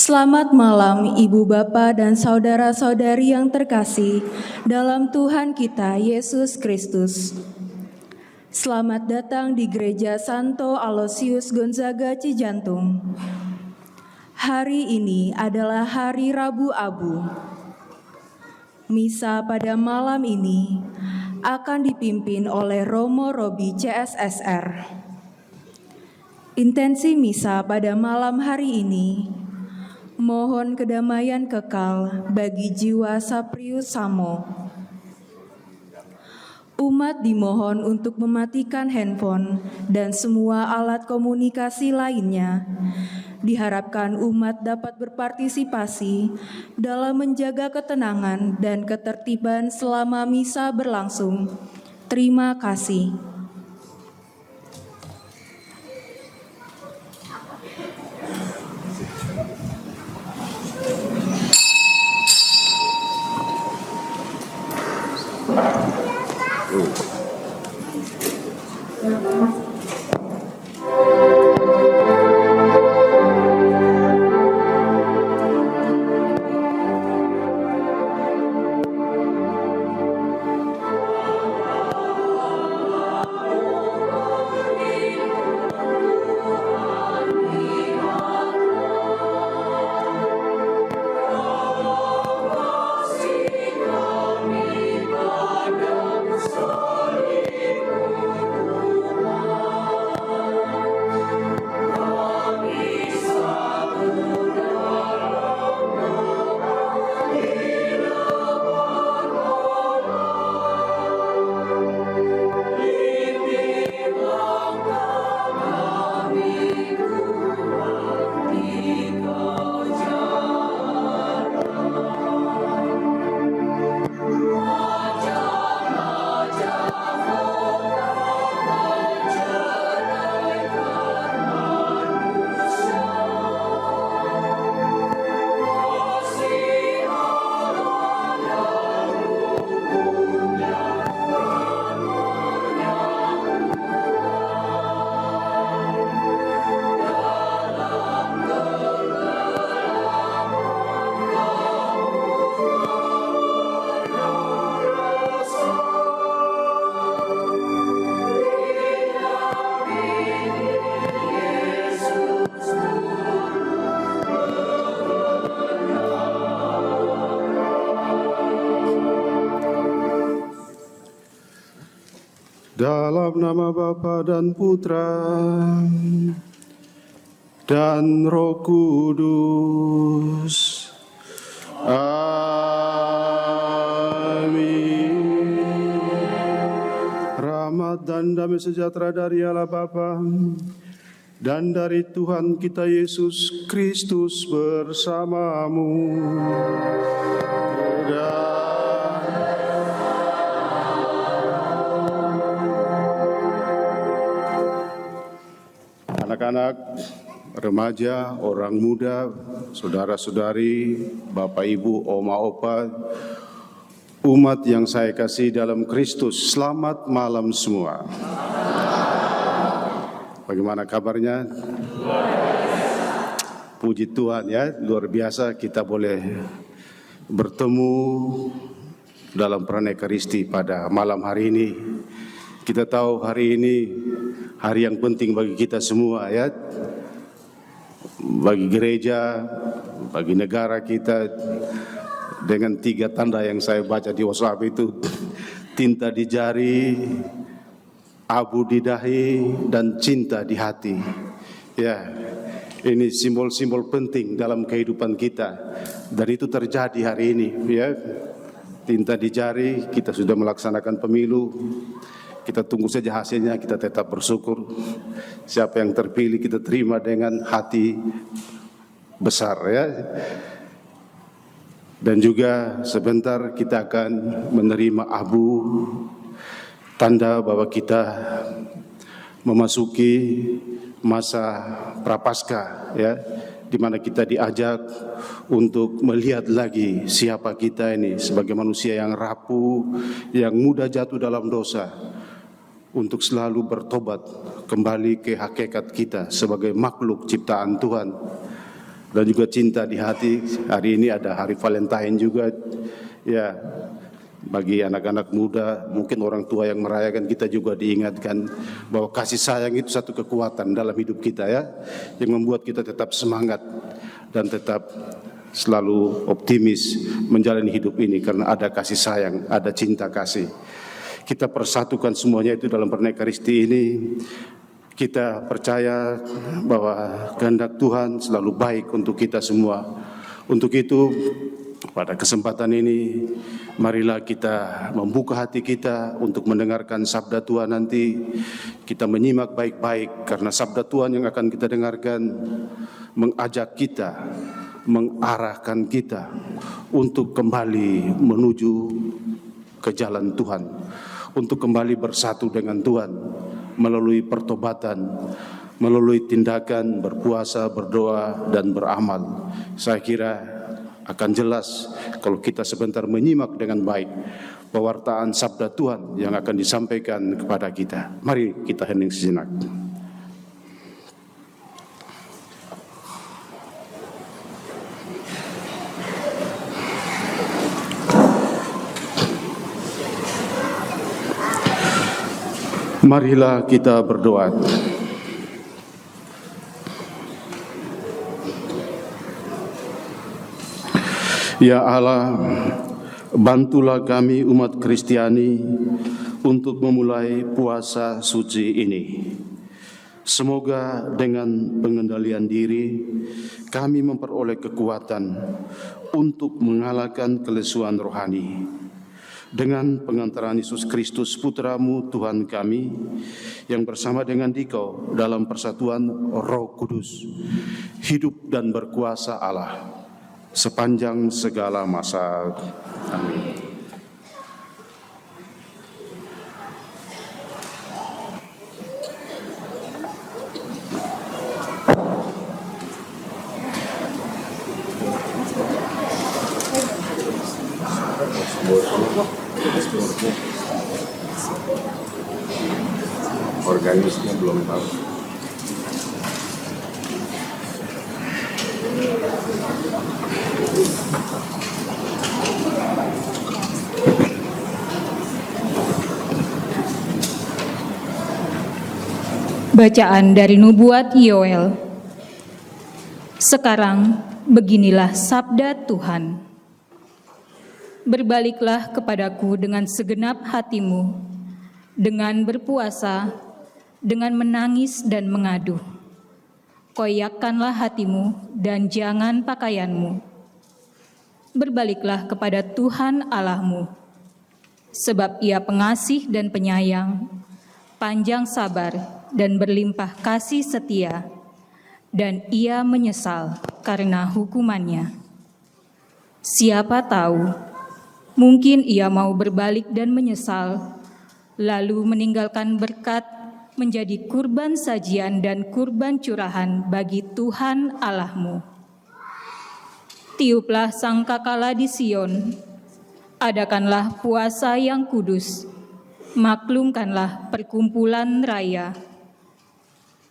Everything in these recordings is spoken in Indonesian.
Selamat malam Ibu Bapa dan saudara-saudari yang terkasih dalam Tuhan kita Yesus Kristus. Selamat datang di Gereja Santo Aloysius Gonzaga Cijantung. Hari ini adalah hari Rabu Abu. Misa pada malam ini akan dipimpin oleh Romo Robi CSSR. Intensi misa pada malam hari ini mohon kedamaian kekal bagi jiwa Saprius Samo. Umat dimohon untuk mematikan handphone dan semua alat komunikasi lainnya. Diharapkan umat dapat berpartisipasi dalam menjaga ketenangan dan ketertiban selama misa berlangsung. Terima kasih. Dalam nama Bapa dan Putra dan Roh Kudus. Amin. Rahmat dan damai sejahtera dari Allah Bapa dan dari Tuhan kita Yesus Kristus bersamamu. Anak-anak, remaja, orang muda, saudara-saudari, bapak ibu, oma opa, umat yang saya kasih dalam Kristus, selamat malam semua. Bagaimana kabarnya? Puji Tuhan ya, luar biasa kita boleh bertemu dalam perayaan Ekaristi pada malam hari ini. Kita tahu hari ini hari yang penting bagi kita semua ya, bagi gereja, bagi negara kita, dengan 3 tanda yang saya baca di WhatsApp itu, tinta di jari, abu di dahi, dan cinta di hati. Ya, ini simbol-simbol penting dalam kehidupan kita, dan itu terjadi hari ini. Ya, tinta di jari, kita sudah melaksanakan pemilu. Kita tunggu saja hasilnya, kita tetap bersyukur. Siapa yang terpilih kita terima dengan hati besar ya. Dan juga sebentar kita akan menerima abu, tanda bahwa kita memasuki masa prapaskah ya, di mana kita diajak untuk melihat lagi siapa kita ini sebagai manusia yang rapuh, yang mudah jatuh dalam dosa, untuk selalu bertobat kembali ke hakikat kita sebagai makhluk ciptaan Tuhan. dan juga cinta di hati. Hari ini ada hari Valentine juga. Ya, bagi anak-anak muda, mungkin orang tua yang merayakan, kita juga diingatkan bahwa kasih sayang itu satu kekuatan dalam hidup kita ya, yang membuat kita tetap semangat dan tetap selalu optimis menjalani hidup ini karena ada kasih sayang, ada cinta kasih. Kita persatukan semuanya itu dalam pernikahan Ekaristi ini. Kita percaya bahwa kehendak Tuhan selalu baik untuk kita semua. Untuk itu, pada kesempatan ini, marilah kita membuka hati kita untuk mendengarkan sabda Tuhan nanti. Kita menyimak baik-baik karena sabda Tuhan yang akan kita dengarkan mengajak kita, mengarahkan kita untuk kembali menuju ke jalan Tuhan, untuk kembali bersatu dengan Tuhan melalui pertobatan, melalui tindakan berpuasa, berdoa, dan beramal. Saya kira akan jelas kalau kita sebentar menyimak dengan baik pewartaan sabda Tuhan yang akan disampaikan kepada kita. Mari kita hening sejenak. Marilah kita berdoa. Ya Allah, bantulah kami umat Kristiani untuk memulai puasa suci ini. Semoga dengan pengendalian diri kami memperoleh kekuatan untuk mengalahkan kelesuan rohani. Dengan pengantaran Yesus Kristus Putra-Mu Tuhan kami, yang bersama dengan Dikau dalam persatuan Roh Kudus, hidup dan berkuasa Allah sepanjang segala masa. Amin. Organisnya belum tahu. Bacaan dari Nubuat Yoel. Sekarang beginilah sabda Tuhan. Berbaliklah kepadaku dengan segenap hatimu, dengan berpuasa, dengan menangis dan mengadu. Koyakkanlah hatimu dan jangan pakaianmu. Berbaliklah kepada Tuhan Allahmu, sebab Ia pengasih dan penyayang, panjang sabar dan berlimpah kasih setia, dan Ia menyesal karena hukumannya. Siapa tahu, mungkin Ia mau berbalik dan menyesal, lalu meninggalkan berkat menjadi kurban sajian dan kurban curahan bagi Tuhan Allahmu. Tiuplah sangkakala di Sion, adakanlah puasa yang kudus, maklumkanlah perkumpulan raya.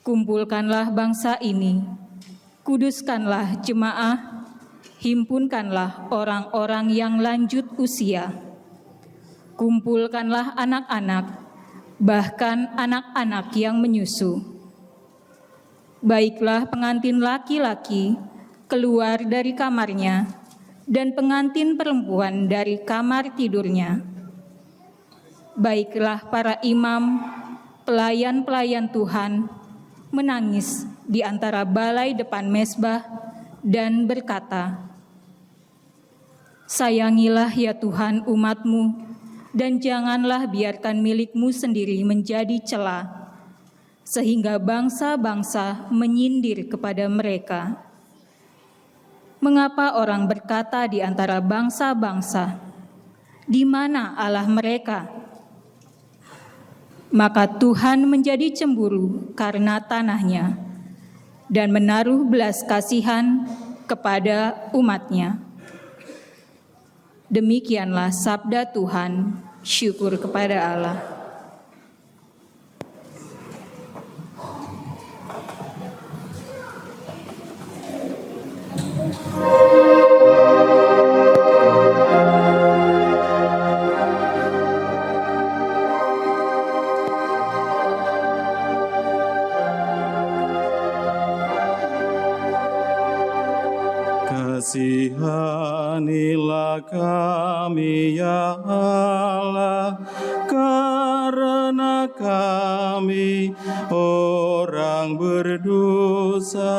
Kumpulkanlah bangsa ini, kuduskanlah jemaah, himpunkanlah orang-orang yang lanjut usia. Kumpulkanlah anak-anak, bahkan anak-anak yang menyusu. Baiklah pengantin laki-laki keluar dari kamarnya, dan pengantin perempuan dari kamar tidurnya. Baiklah para imam, pelayan-pelayan Tuhan, menangis di antara balai depan mezbah dan berkata, "Sayangilah ya Tuhan umat-Mu, dan janganlah biarkan milik-Mu sendiri menjadi cela, sehingga bangsa-bangsa menyindir kepada mereka. Mengapa orang berkata di antara bangsa-bangsa, 'Di mana Allah mereka?' Maka Tuhan menjadi cemburu karena tanahnya, dan menaruh belas kasihan kepada umat-Nya." Demikianlah sabda Tuhan, syukur kepada Allah. Kasihanilah kami ya Allah, karena kami orang berdosa.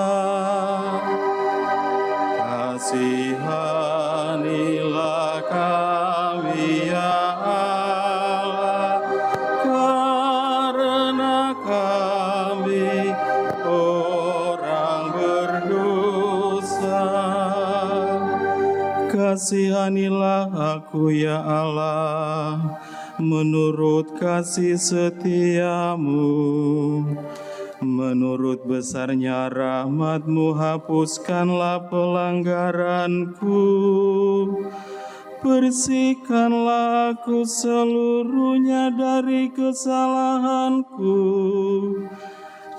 Kasihanilah kami ya Allah, karena kami orang berdosa. Kasihanilah aku ya Allah, menurut kasih setiamu. Menurut besarnya rahmat-Mu, hapuskanlah pelanggaranku. Bersihkanlah aku seluruhnya dari kesalahanku,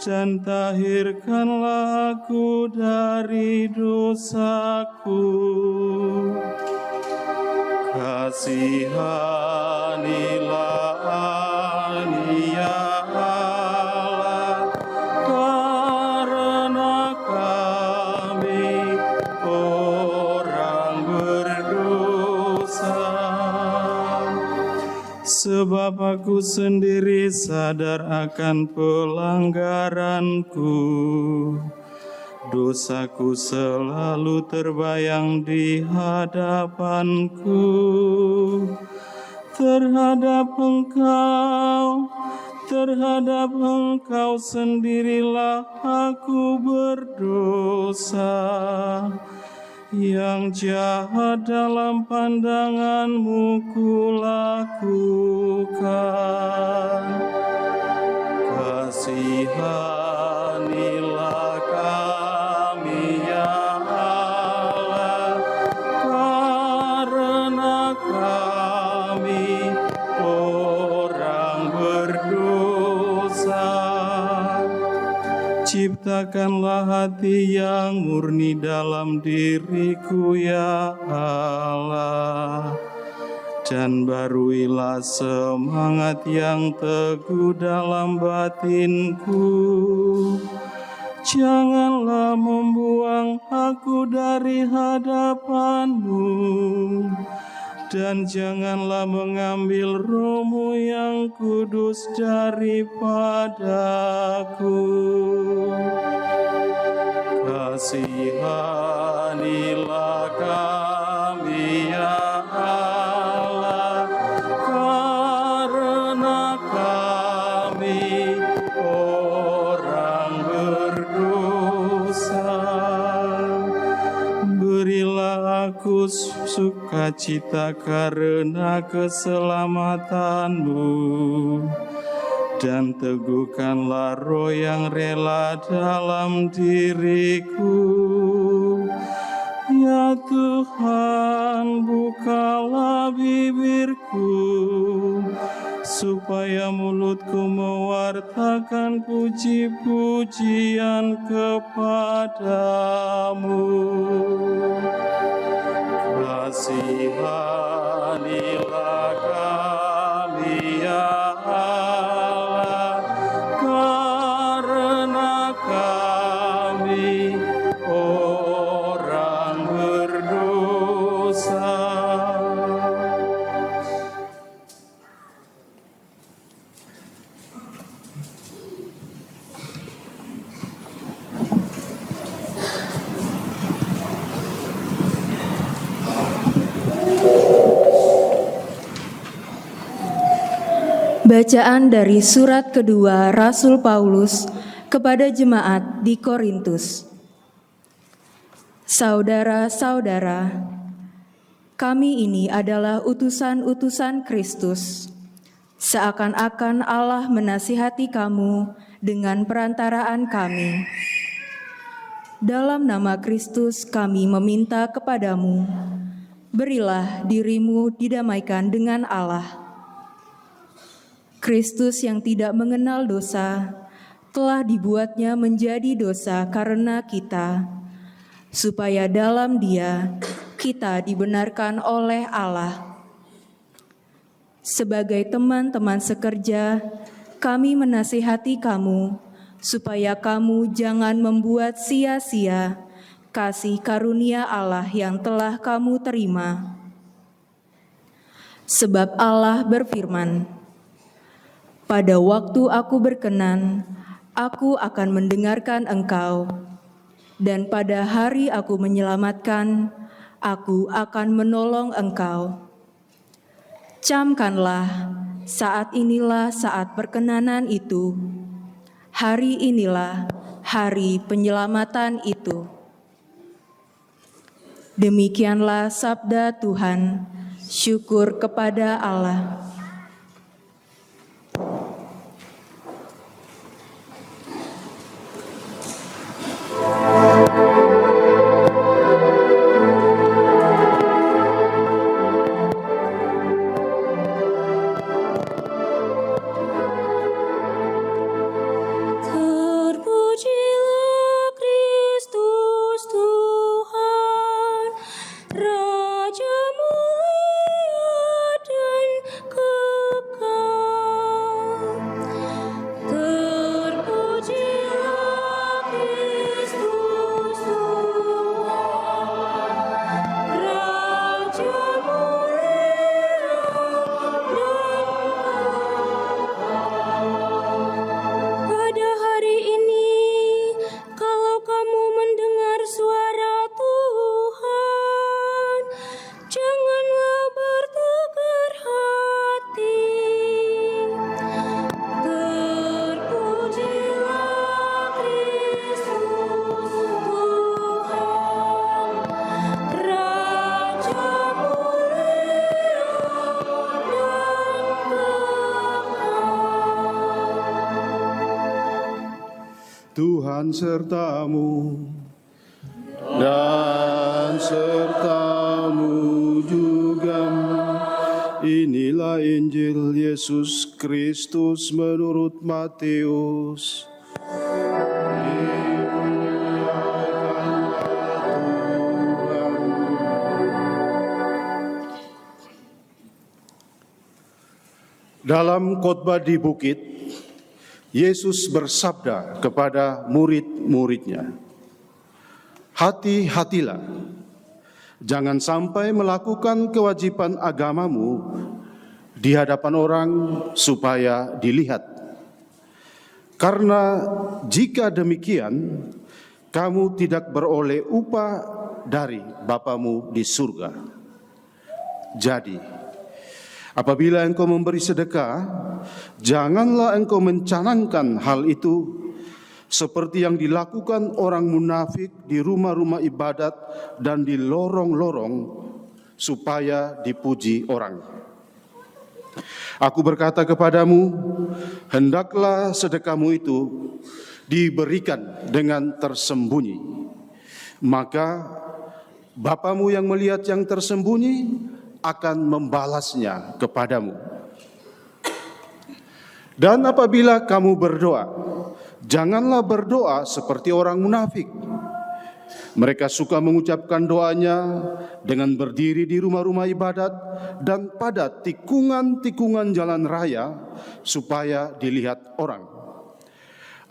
dan tahirkanlah aku dari dosaku. Kasihanilah kami ya Allah, karena kami orang berdosa. Sebab aku sendiri sadar akan pelanggaranku. Dosaku selalu terbayang di hadapanku. Terhadap Engkau sendirilah aku berdosa. Yang jahat dalam pandangan-Mu kulakukan. Kasihanilah kami ya Allah, karena kami orang berdosa. Ciptakanlah hati yang murni dalam diriku ya Allah, dan baruilah semangat yang teguh dalam batinku. Janganlah membuang aku dari hadapan-Mu, dan janganlah mengambil Roh-Mu yang kudus daripadaku. Kasihanilah kami ya Allah, karena kami orang berdosa. Berilah aku sukacita karena keselamatan-Mu, dan teguhkanlah roh yang rela dalam diriku. Ya Tuhan, bukalah bibirku, supaya mulutku mewartakan puji-pujian kepadamu. Kasihanilah kami ya Allah, karena kami orang berdosa. Bacaan dari surat kedua Rasul Paulus kepada jemaat di Korintus. Saudara-saudara, kami ini adalah utusan-utusan Kristus. Seakan-akan Allah menasihati kamu dengan perantaraan kami. Dalam nama Kristus kami meminta kepadamu, berilah dirimu didamaikan dengan Allah. Kristus yang tidak mengenal dosa telah dibuatnya menjadi dosa karena kita, supaya dalam Dia kita dibenarkan oleh Allah. Sebagai teman-teman sekerja, kami menasihati kamu supaya kamu jangan membuat sia-sia kasih karunia Allah yang telah kamu terima. Sebab Allah berfirman, "Pada waktu aku berkenan, aku akan mendengarkan engkau, dan pada hari aku menyelamatkan, aku akan menolong engkau." Camkanlah, saat inilah saat perkenanan itu. Hari inilah hari penyelamatan itu. Demikianlah sabda Tuhan. Syukur kepada Allah. Terpujilah Kristus Tuhan, Raja mulia dan kekal. Terpujilah Kristus Tuhan, Raja mulia dan pada hari ini, kalau kamu mendengar suara Tuhan, janganlah bertukar hati. Terpujilah Kristus Tuhan, Raja mulia dan kekal. Tuhan sertamu dan sertamu juga. Inilah Injil Yesus Kristus menurut Matius. Dalam khotbah di bukit, Yesus bersabda kepada murid-muridnya, "Hati-hatilah, jangan sampai melakukan kewajiban agamamu di hadapan orang supaya dilihat. Karena jika demikian, kamu tidak beroleh upah dari Bapamu di surga. Jadi, apabila engkau memberi sedekah, janganlah engkau mencanangkan hal itu seperti yang dilakukan orang munafik di rumah-rumah ibadat dan di lorong-lorong supaya dipuji orang. Aku berkata kepadamu, hendaklah sedekahmu itu diberikan dengan tersembunyi. Maka Bapamu yang melihat yang tersembunyi akan membalasnya kepadamu. Dan apabila kamu berdoa, janganlah berdoa seperti orang munafik. Mereka suka mengucapkan doanya dengan berdiri di rumah-rumah ibadat dan pada tikungan-tikungan jalan raya supaya dilihat orang.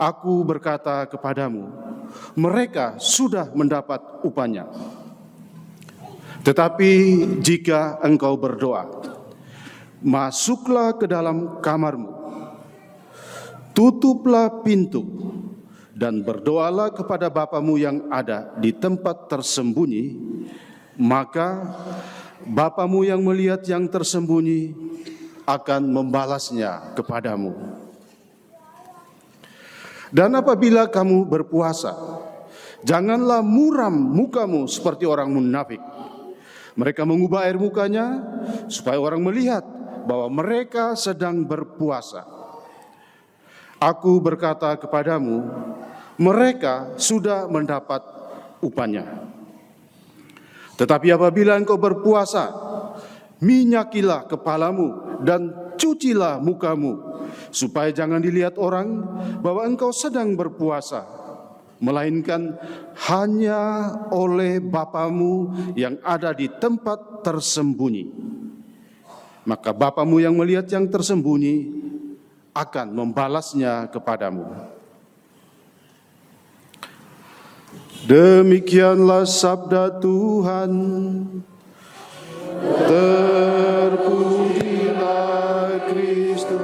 Aku berkata kepadamu, mereka sudah mendapat upahnya. Tetapi jika engkau berdoa, masuklah ke dalam kamarmu, tutuplah pintu, dan berdoalah kepada Bapamu yang ada di tempat tersembunyi, maka Bapamu yang melihat yang tersembunyi akan membalasnya kepadamu. Dan apabila kamu berpuasa, janganlah muram mukamu seperti orang munafik. Mereka mengubah air mukanya supaya orang melihat bahwa mereka sedang berpuasa. Aku berkata kepadamu, mereka sudah mendapat upahnya. Tetapi apabila engkau berpuasa, minyakilah kepalamu dan cucilah mukamu, supaya jangan dilihat orang bahwa engkau sedang berpuasa, melainkan hanya oleh Bapamu yang ada di tempat tersembunyi. Maka Bapamu yang melihat yang tersembunyi akan membalasnya kepadamu. Demikianlah sabda Tuhan. Terpujilah Kristus.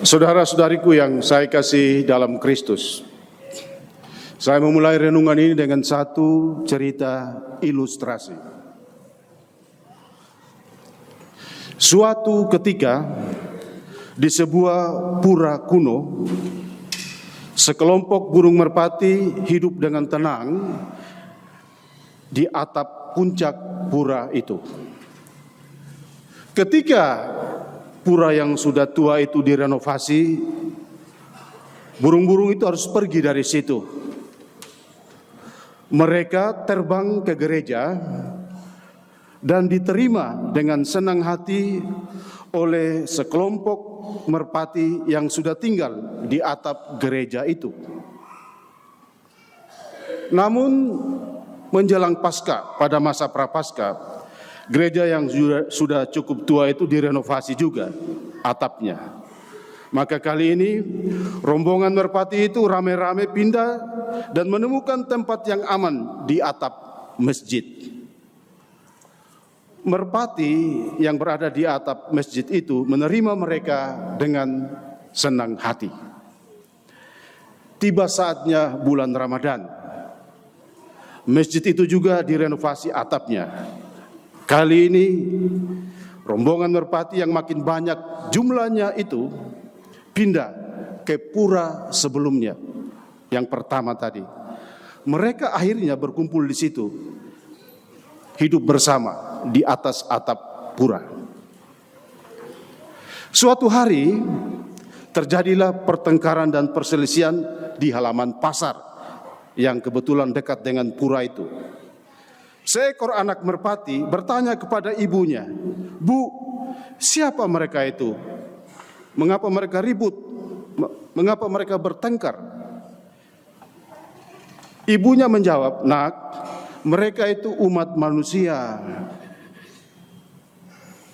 Saudara-saudariku yang saya kasih dalam Kristus, saya memulai renungan ini dengan satu cerita ilustrasi. Suatu ketika di sebuah pura kuno, sekelompok burung merpati hidup dengan tenang di atap puncak pura itu. Ketika pura yang sudah tua itu direnovasi, burung-burung itu harus pergi dari situ. Mereka terbang ke gereja dan diterima dengan senang hati oleh sekelompok merpati yang sudah tinggal di atap gereja itu. Namun menjelang Paskah, pada masa Prapaskah, gereja yang sudah cukup tua itu direnovasi juga atapnya. Maka kali ini rombongan merpati itu rame-rame pindah dan menemukan tempat yang aman di atap masjid. Merpati yang berada di atap masjid itu menerima mereka dengan senang hati. Tiba saatnya bulan Ramadan. Masjid itu juga direnovasi atapnya. Kali ini rombongan merpati yang makin banyak jumlahnya itu pindah ke pura sebelumnya, yang pertama tadi. Mereka akhirnya berkumpul di situ, hidup bersama di atas atap pura. Suatu hari terjadilah pertengkaran dan perselisihan di halaman pasar yang kebetulan dekat dengan pura itu. Seekor anak merpati bertanya kepada ibunya, "Bu, siapa mereka itu? Mengapa mereka ribut? Mengapa mereka bertengkar?" Ibunya menjawab, "Nak, mereka itu umat manusia."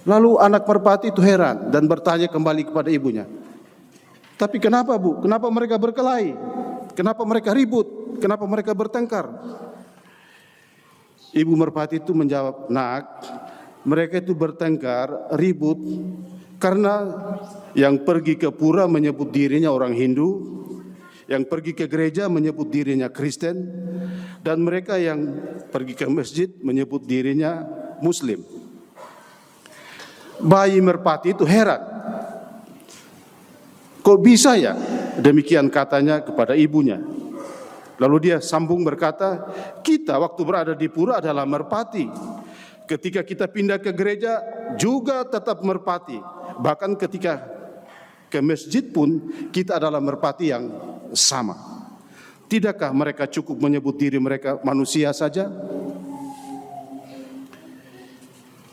Lalu anak merpati itu heran dan bertanya kembali kepada ibunya, "Tapi kenapa, Bu? Kenapa mereka berkelahi? Kenapa mereka ribut? Kenapa mereka bertengkar?" Ibu merpati itu menjawab, "Nak, mereka itu bertengkar, ribut karena yang pergi ke pura menyebut dirinya orang Hindu, yang pergi ke gereja menyebut dirinya Kristen, dan mereka yang pergi ke masjid menyebut dirinya Muslim." Bayi merpati itu heran. "Kok bisa ya?" Demikian katanya kepada ibunya. Lalu dia sambung berkata, "Kita waktu berada di pura adalah merpati. Ketika kita pindah ke gereja juga tetap merpati. Bahkan ketika ke masjid pun kita adalah merpati yang sama. Tidakkah mereka cukup menyebut diri mereka manusia saja?"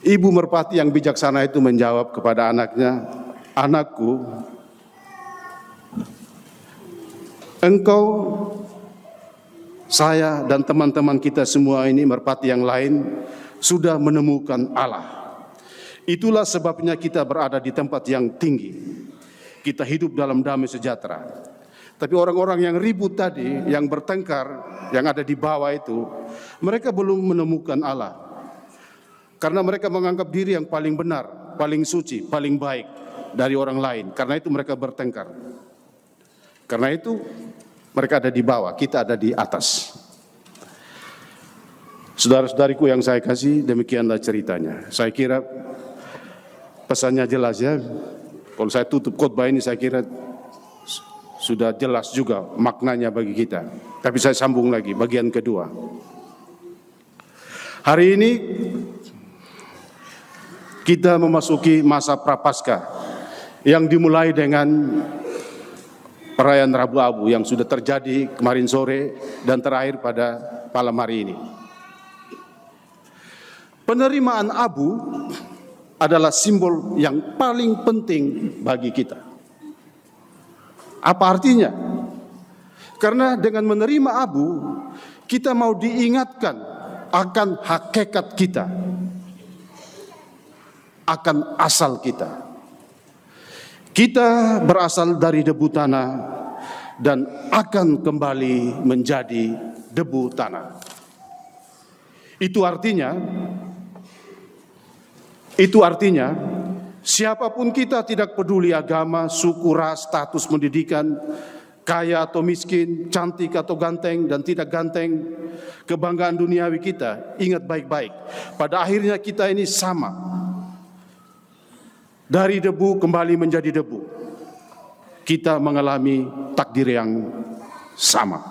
Ibu merpati yang bijaksana itu menjawab kepada anaknya, "Anakku, engkau, saya dan teman-teman kita semua ini merpati yang lain sudah menemukan Allah. Itulah sebabnya kita berada di tempat yang tinggi. Kita hidup dalam damai sejahtera. Tapi orang-orang yang ribut tadi, yang bertengkar, yang ada di bawah itu, mereka belum menemukan Allah. Karena mereka menganggap diri yang paling benar, paling suci, paling baik dari orang lain. Karena itu mereka bertengkar. Karena itu mereka ada di bawah, kita ada di atas." Saudara-saudariku yang saya kasih, demikianlah ceritanya. Saya kira pesannya jelas ya. Kalau saya tutup khotbah ini saya kira sudah jelas juga maknanya bagi kita. Tapi saya sambung lagi bagian kedua. Hari ini kita memasuki masa Prapaskah yang dimulai dengan perayaan Rabu Abu yang sudah terjadi kemarin sore dan terakhir pada malam hari ini. Penerimaan abu adalah simbol yang paling penting bagi kita. Apa artinya? Karena dengan menerima abu, kita mau diingatkan akan hakikat kita, akan asal kita. Kita berasal dari debu tanah dan akan kembali menjadi debu tanah. Itu artinya siapapun kita, tidak peduli agama, suku, ras, status pendidikan, kaya atau miskin, cantik atau ganteng dan tidak ganteng, kebanggaan duniawi kita, ingat baik-baik, pada akhirnya kita ini sama. Dari debu kembali menjadi debu. Kita mengalami takdir yang sama.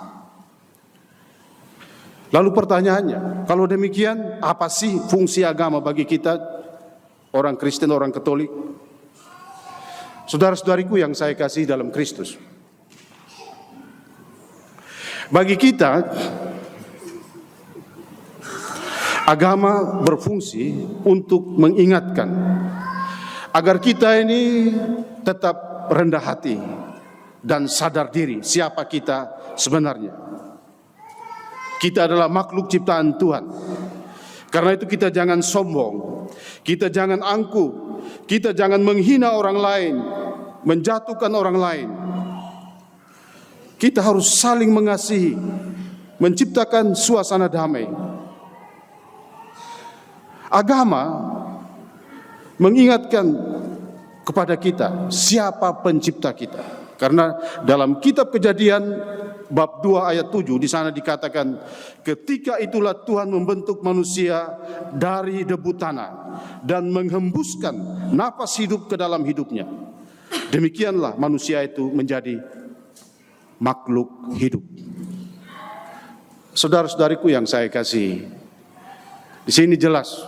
Lalu pertanyaannya, kalau demikian apa sih fungsi agama bagi kita orang Kristen, orang Katolik? Saudara-saudariku yang saya kasih dalam Kristus, bagi kita agama berfungsi untuk mengingatkan agar kita ini tetap rendah hati dan sadar diri siapa kita sebenarnya. Kita adalah makhluk ciptaan Tuhan. Karena itu kita jangan sombong, kita jangan angkuh, kita jangan menghina orang lain, menjatuhkan orang lain. Kita harus saling mengasihi, menciptakan suasana damai. Agama mengingatkan kepada kita siapa pencipta kita. Karena dalam kitab Kejadian bab 2 ayat 7 di sana dikatakan, ketika itulah Tuhan membentuk manusia dari debu tanah dan menghembuskan napas hidup ke dalam hidupnya. Demikianlah manusia itu menjadi makhluk hidup. Saudara-saudariku yang saya kasih, di sini jelas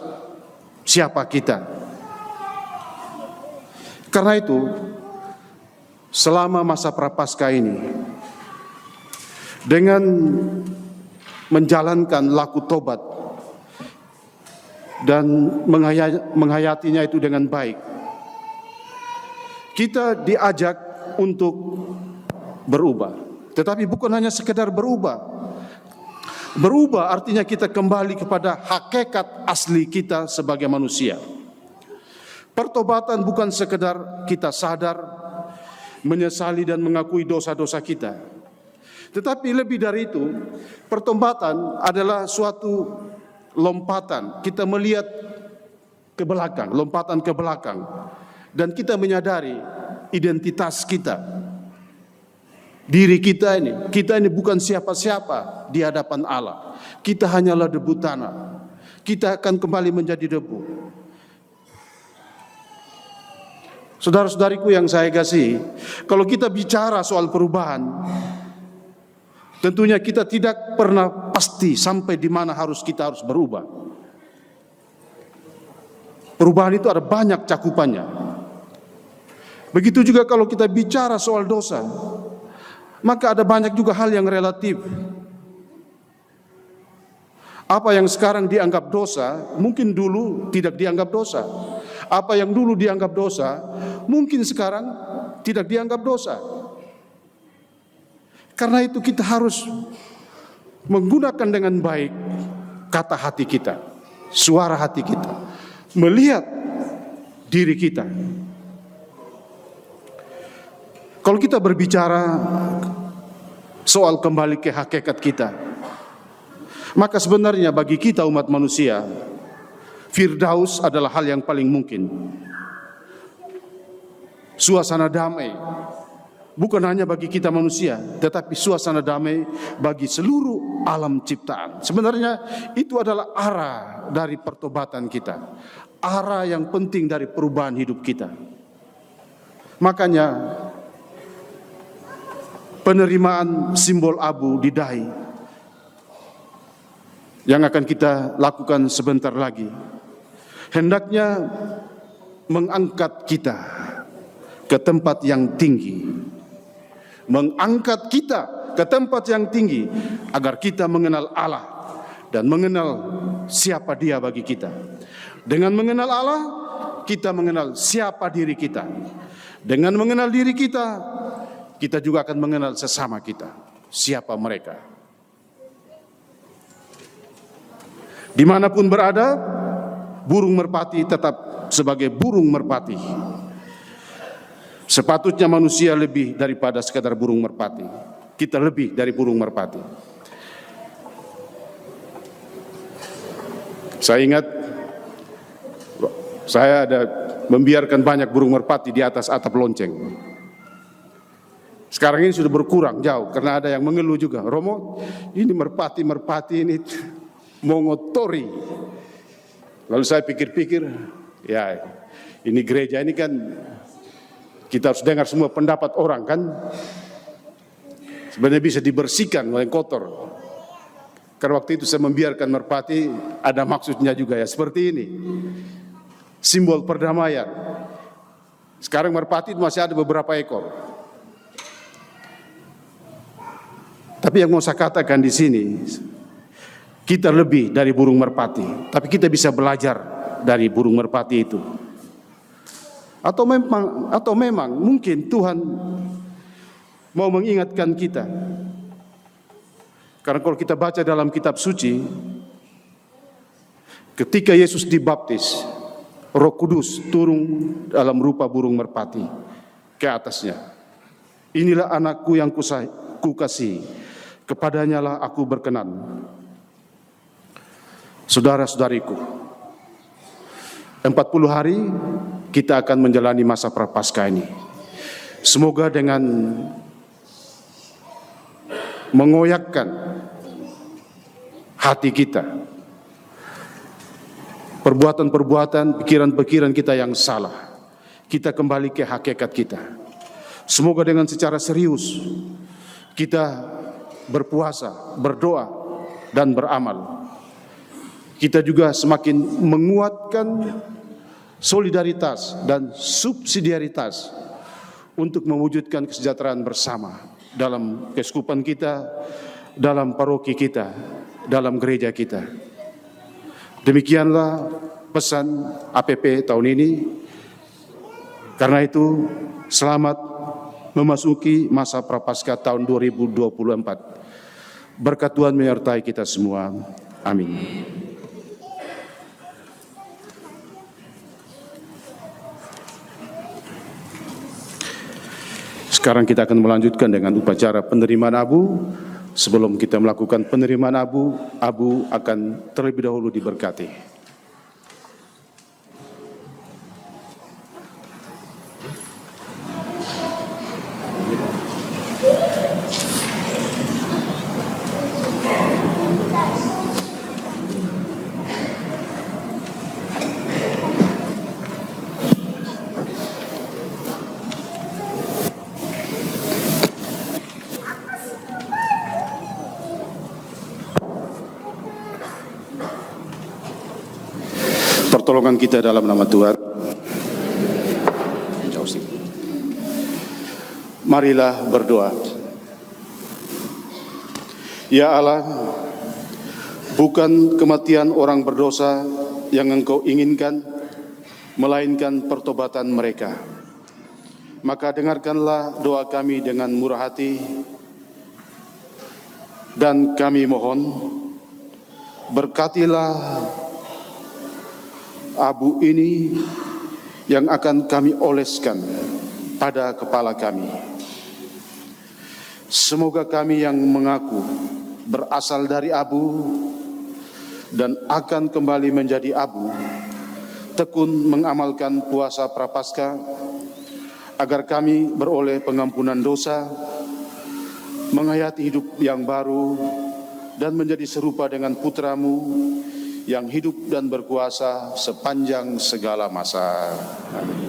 siapa kita. Karena itu, selama masa prapaskah ini, dengan menjalankan laku tobat dan menghayatinya itu dengan baik, kita diajak untuk berubah. Tetapi bukan hanya sekedar berubah. Berubah artinya kita kembali kepada hakikat asli kita sebagai manusia. Pertobatan bukan sekedar kita sadar, menyesali dan mengakui dosa-dosa kita. Tetapi lebih dari itu, pertobatan adalah suatu lompatan. Kita melihat ke belakang, lompatan ke belakang. Dan kita menyadari identitas kita. Diri kita ini bukan siapa-siapa di hadapan Allah. Kita hanyalah debu tanah. Kita akan kembali menjadi debu. Saudara-saudariku yang saya kasih, kalau kita bicara soal perubahan, tentunya kita tidak pernah pasti sampai di mana kita harus berubah. Perubahan itu ada banyak cakupannya. Begitu juga kalau kita bicara soal dosa, maka ada banyak juga hal yang relatif. Apa yang sekarang dianggap dosa, mungkin dulu tidak dianggap dosa. Apa yang dulu dianggap dosa, mungkin sekarang tidak dianggap dosa. Karena itu kita harus menggunakan dengan baik kata hati kita, suara hati kita, melihat diri kita. Kalau kita berbicara soal kembali ke hakikat kita, maka sebenarnya bagi kita umat manusia, Firdaus adalah hal yang paling mungkin. Suasana damai bukan hanya bagi kita manusia, tetapi suasana damai bagi seluruh alam ciptaan. Sebenarnya itu adalah arah dari pertobatan kita, arah yang penting dari perubahan hidup kita. Makanya penerimaan simbol abu di dahi yang akan kita lakukan sebentar lagi, hendaknya mengangkat kita ke tempat yang tinggi. Mengangkat kita ke tempat yang tinggi agar kita mengenal Allah dan mengenal siapa Dia bagi kita. Dengan mengenal Allah, kita mengenal siapa diri kita. Dengan mengenal diri kita, kita juga akan mengenal sesama kita. siapa mereka. Dimanapun berada, burung merpati tetap sebagai burung merpati. Sepatutnya manusia lebih daripada sekadar burung merpati. Kita lebih dari burung merpati. Saya ingat, saya ada membiarkan banyak burung merpati di atas atap lonceng. Sekarang ini sudah berkurang jauh, karena ada yang mengeluh juga. Romo, ini merpati ini mau ngotori. Lalu saya pikir-pikir, ya ini gereja ini kan kita harus dengar semua pendapat orang kan. Sebenarnya bisa dibersihkan oleh kotor. Karena waktu itu saya membiarkan merpati, ada maksudnya juga ya, seperti ini. Simbol perdamaian. Sekarang merpati masih ada beberapa ekor. Tapi yang mau saya katakan di sini, kita lebih dari burung merpati, tapi kita bisa belajar dari burung merpati itu. Atau memang mungkin Tuhan mau mengingatkan kita. Karena kalau kita baca dalam kitab suci, ketika Yesus dibaptis, Roh Kudus turun dalam rupa burung merpati ke atasnya. Inilah anakku yang kukasihi, kepadanya lah aku berkenan. Saudara-saudariku, 40 hari kita akan menjalani masa Prapaskah ini. Semoga dengan mengoyakkan hati kita, perbuatan-perbuatan, pikiran-pikiran kita yang salah, kita kembali ke hakikat kita. Semoga dengan secara serius kita berpuasa, berdoa, dan beramal. Kita juga semakin menguatkan solidaritas dan subsidiaritas untuk mewujudkan kesejahteraan bersama dalam keuskupan kita, dalam paroki kita, dalam gereja kita. Demikianlah pesan APP tahun ini. Karena itu, selamat memasuki masa Prapaskah tahun 2024. Berkat Tuhan menyertai kita semua. Amin. Sekarang kita akan melanjutkan dengan upacara penerimaan abu. Sebelum kita melakukan penerimaan abu akan terlebih dahulu diberkati. Pertolongan kita dalam nama Tuhan. Marilah berdoa. Ya Allah, bukan kematian orang berdosa yang Engkau inginkan, melainkan pertobatan mereka. Maka dengarkanlah doa kami dengan murah hati, dan kami mohon, berkatilah abu ini yang akan kami oleskan pada kepala kami. Semoga kami yang mengaku berasal dari abu dan akan kembali menjadi abu, tekun mengamalkan puasa Prapaskah, agar kami beroleh pengampunan dosa, menghayati hidup yang baru, dan menjadi serupa dengan Putra-Mu yang hidup dan berkuasa sepanjang segala masa. Amin.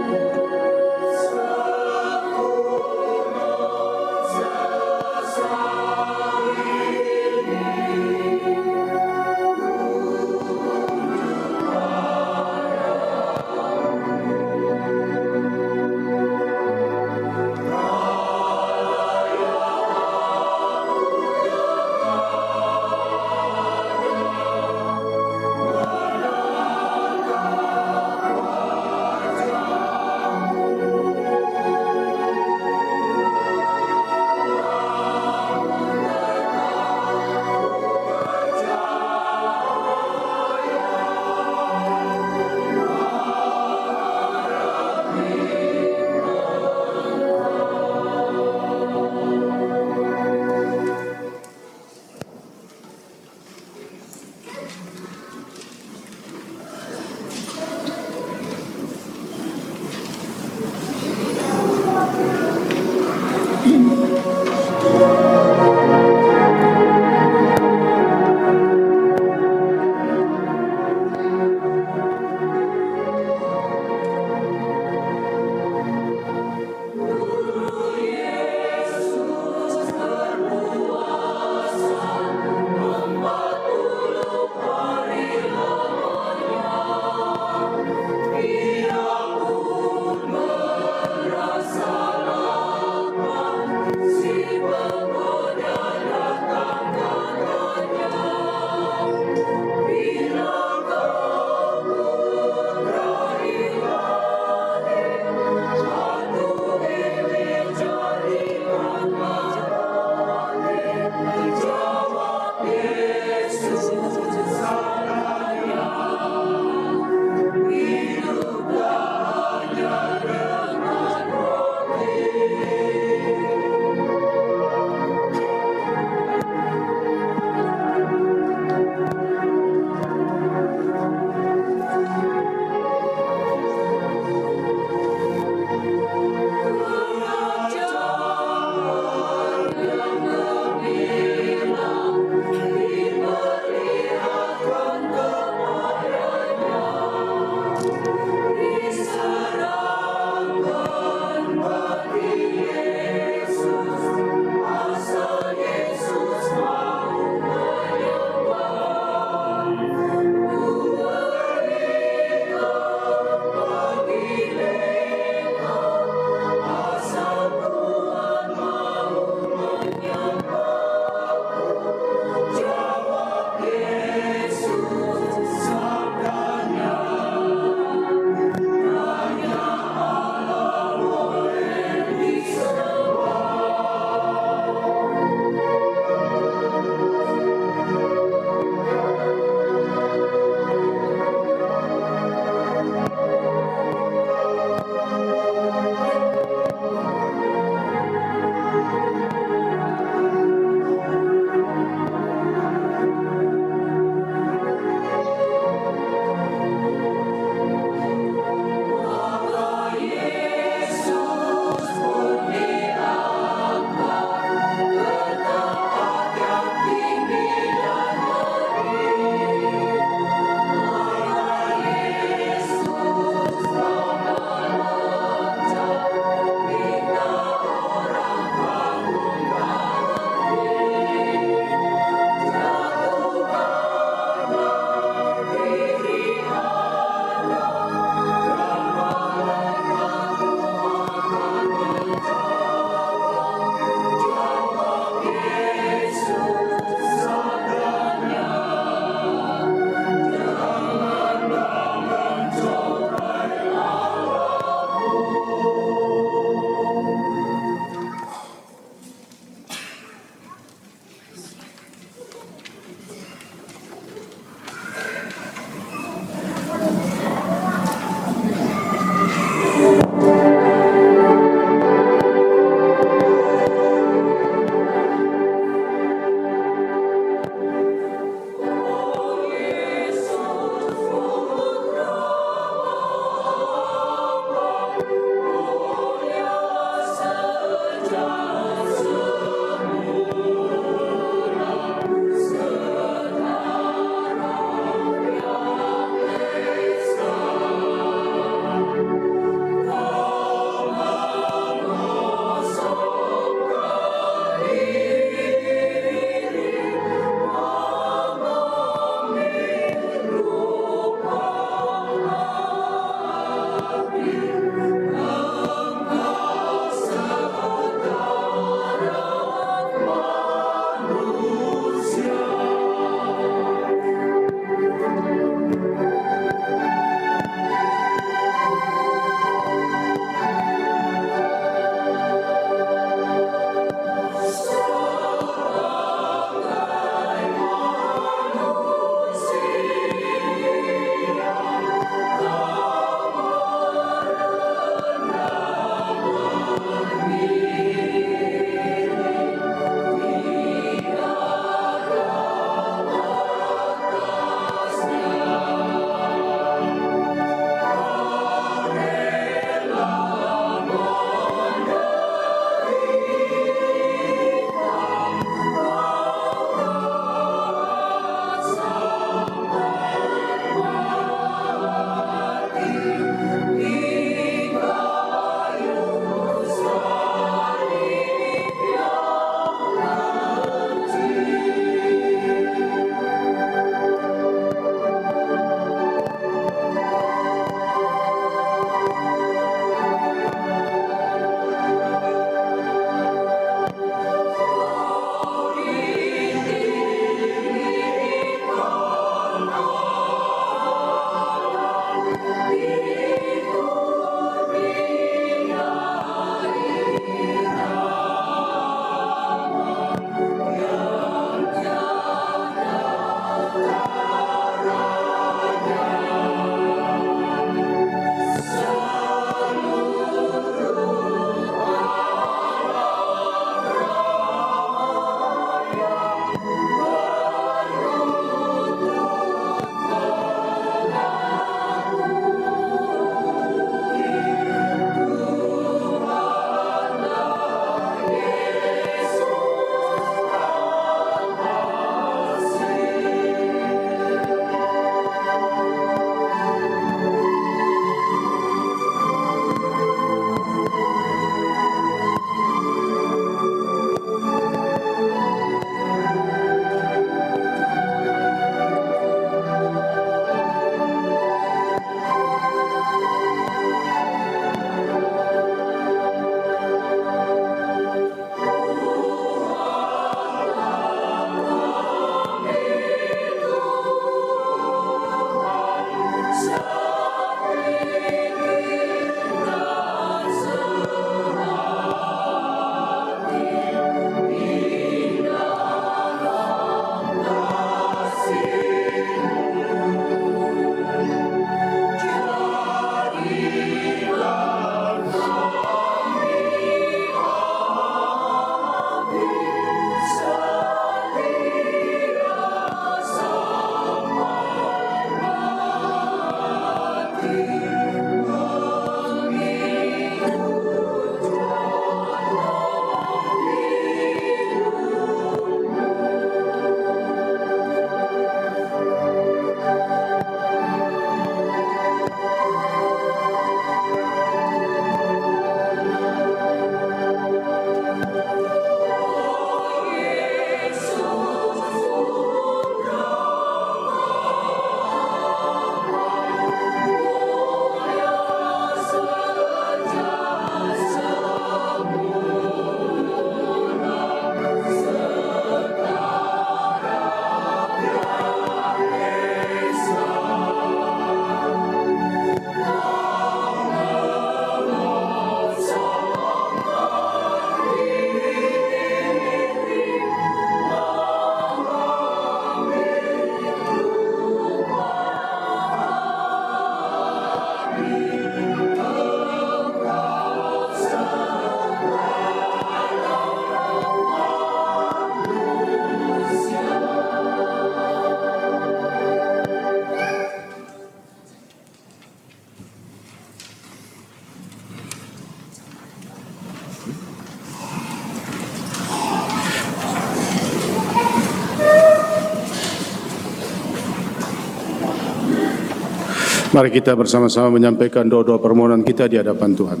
Mari kita bersama-sama menyampaikan doa-doa permohonan kita di hadapan Tuhan.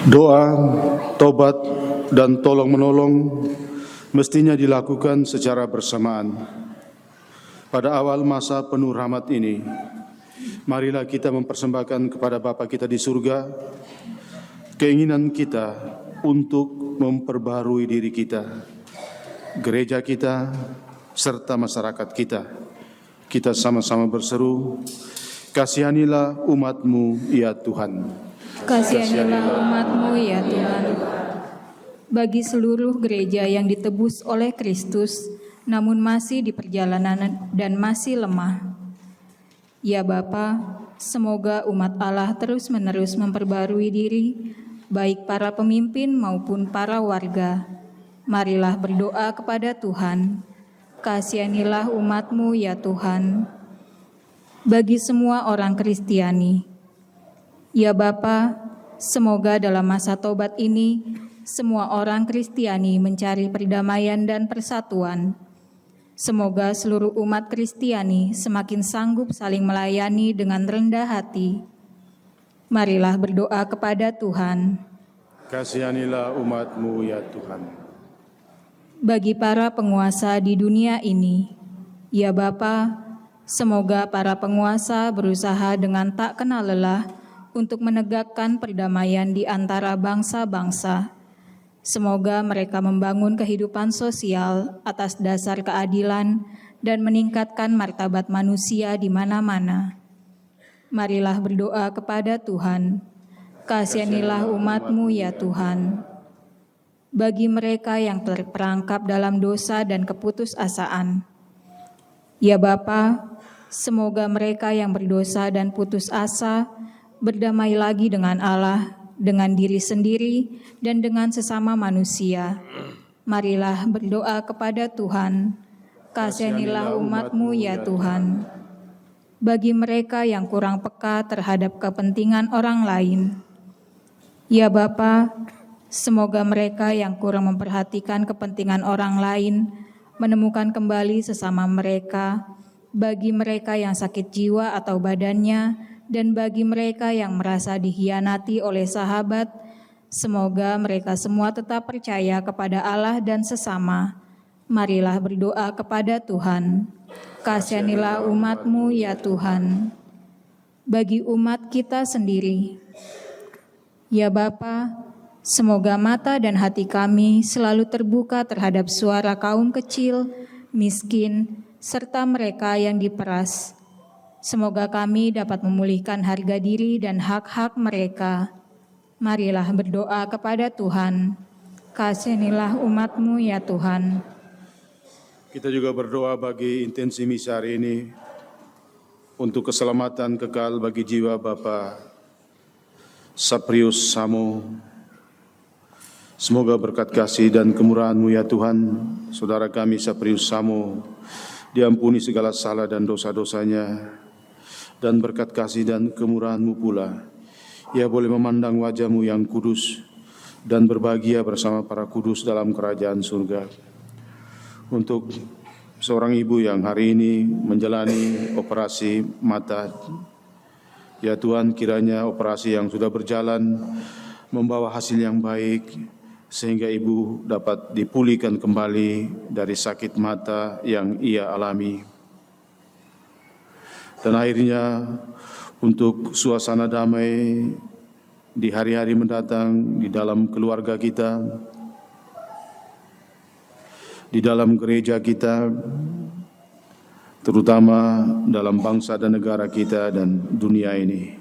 Doa, tobat, dan tolong-menolong mestinya dilakukan secara bersamaan. Pada awal masa penuh rahmat ini, marilah kita mempersembahkan kepada Bapa kita di surga keinginan kita untuk memperbarui diri kita, gereja kita, serta masyarakat kita. Kita sama-sama berseru, kasihanilah umat-Mu ya Tuhan. Kasihanilah umat-Mu ya Tuhan. Bagi seluruh gereja yang ditebus oleh Kristus, namun masih di perjalanan dan masih lemah. Ya Bapa, semoga umat Allah terus-menerus memperbarui diri, baik para pemimpin maupun para warga. Marilah berdoa kepada Tuhan. Kasihanilah umat-Mu ya Tuhan. Bagi semua orang Kristiani, ya Bapa, semoga dalam masa tobat ini, semua orang Kristiani mencari perdamaian dan persatuan. Semoga seluruh umat Kristiani semakin sanggup saling melayani dengan rendah hati. Marilah berdoa kepada Tuhan. Kasihanilah umat-Mu ya Tuhan. Bagi para penguasa di dunia ini, ya Bapa, semoga para penguasa berusaha dengan tak kenal lelah untuk menegakkan perdamaian di antara bangsa-bangsa. Semoga mereka membangun kehidupan sosial atas dasar keadilan dan meningkatkan martabat manusia di mana-mana. Marilah berdoa kepada Tuhan. Kasihanilah umat-Mu ya Tuhan. Bagi mereka yang terperangkap dalam dosa dan keputusasaan, ya Bapa, semoga mereka yang berdosa dan putus asa berdamai lagi dengan Allah, dengan diri sendiri, dan dengan sesama manusia. Marilah berdoa kepada Tuhan. Kasihanilah umat-Mu ya Tuhan. Bagi mereka yang kurang peka terhadap kepentingan orang lain, ya Bapa, semoga mereka yang kurang memperhatikan kepentingan orang lain menemukan kembali sesama mereka. Bagi mereka yang sakit jiwa atau badannya, dan bagi mereka yang merasa dikhianati oleh sahabat, semoga mereka semua tetap percaya kepada Allah dan sesama. Marilah berdoa kepada Tuhan. Kasihanilah umat-Mu ya Tuhan. Bagi umat kita sendiri, ya Bapa, semoga mata dan hati kami selalu terbuka terhadap suara kaum kecil, miskin, serta mereka yang diperas. Semoga kami dapat memulihkan harga diri dan hak-hak mereka. Marilah berdoa kepada Tuhan. Kasihanilah umat-Mu ya Tuhan. Kita juga berdoa bagi intensi misa hari ini untuk keselamatan kekal bagi jiwa Bapak Saprius Samo. Semoga berkat kasih dan kemurahan-Mu ya Tuhan, saudara kami Saprius Samo diampuni segala salah dan dosa-dosanya, dan berkat kasih dan kemurahan-Mu pula ia boleh memandang wajah-Mu yang kudus dan berbahagia bersama para kudus dalam kerajaan surga. Untuk seorang ibu yang hari ini menjalani operasi mata, ya Tuhan, kiranya operasi yang sudah berjalan membawa hasil yang baik sehingga ibu dapat dipulihkan kembali dari sakit mata yang ia alami. Dan akhirnya untuk suasana damai di hari-hari mendatang di dalam keluarga kita, di dalam gereja kita, terutama dalam bangsa dan negara kita dan dunia ini.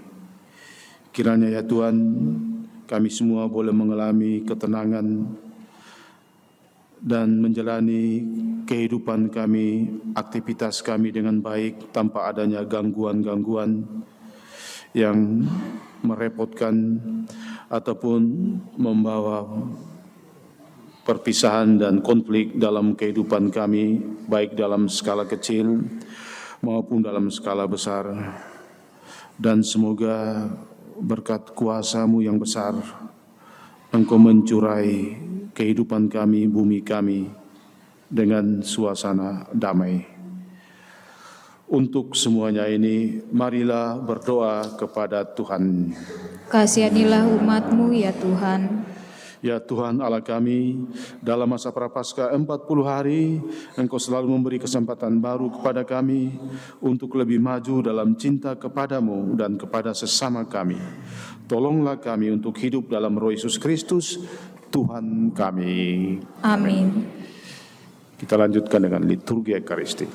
Kiranya ya Tuhan, kami semua boleh mengalami ketenangan dan menjalani kehidupan kami, aktivitas kami dengan baik tanpa adanya gangguan-gangguan yang merepotkan ataupun membawa perpisahan dan konflik dalam kehidupan kami, baik dalam skala kecil maupun dalam skala besar. Dan semoga berkat kuasa-Mu yang besar, Engkau mencurai kehidupan kami, bumi kami dengan suasana damai. Untuk semuanya ini, marilah berdoa kepada Tuhan. Kasihanilah umat-Mu ya Tuhan. Ya Tuhan Allah kami, dalam masa Prapaskah 40 hari, Engkau selalu memberi kesempatan baru kepada kami untuk lebih maju dalam cinta kepada-Mu dan kepada sesama kami. Tolonglah kami untuk hidup dalam Roh Yesus Kristus, Tuhan kami. Amin. Kita lanjutkan dengan liturgi Ekaristi.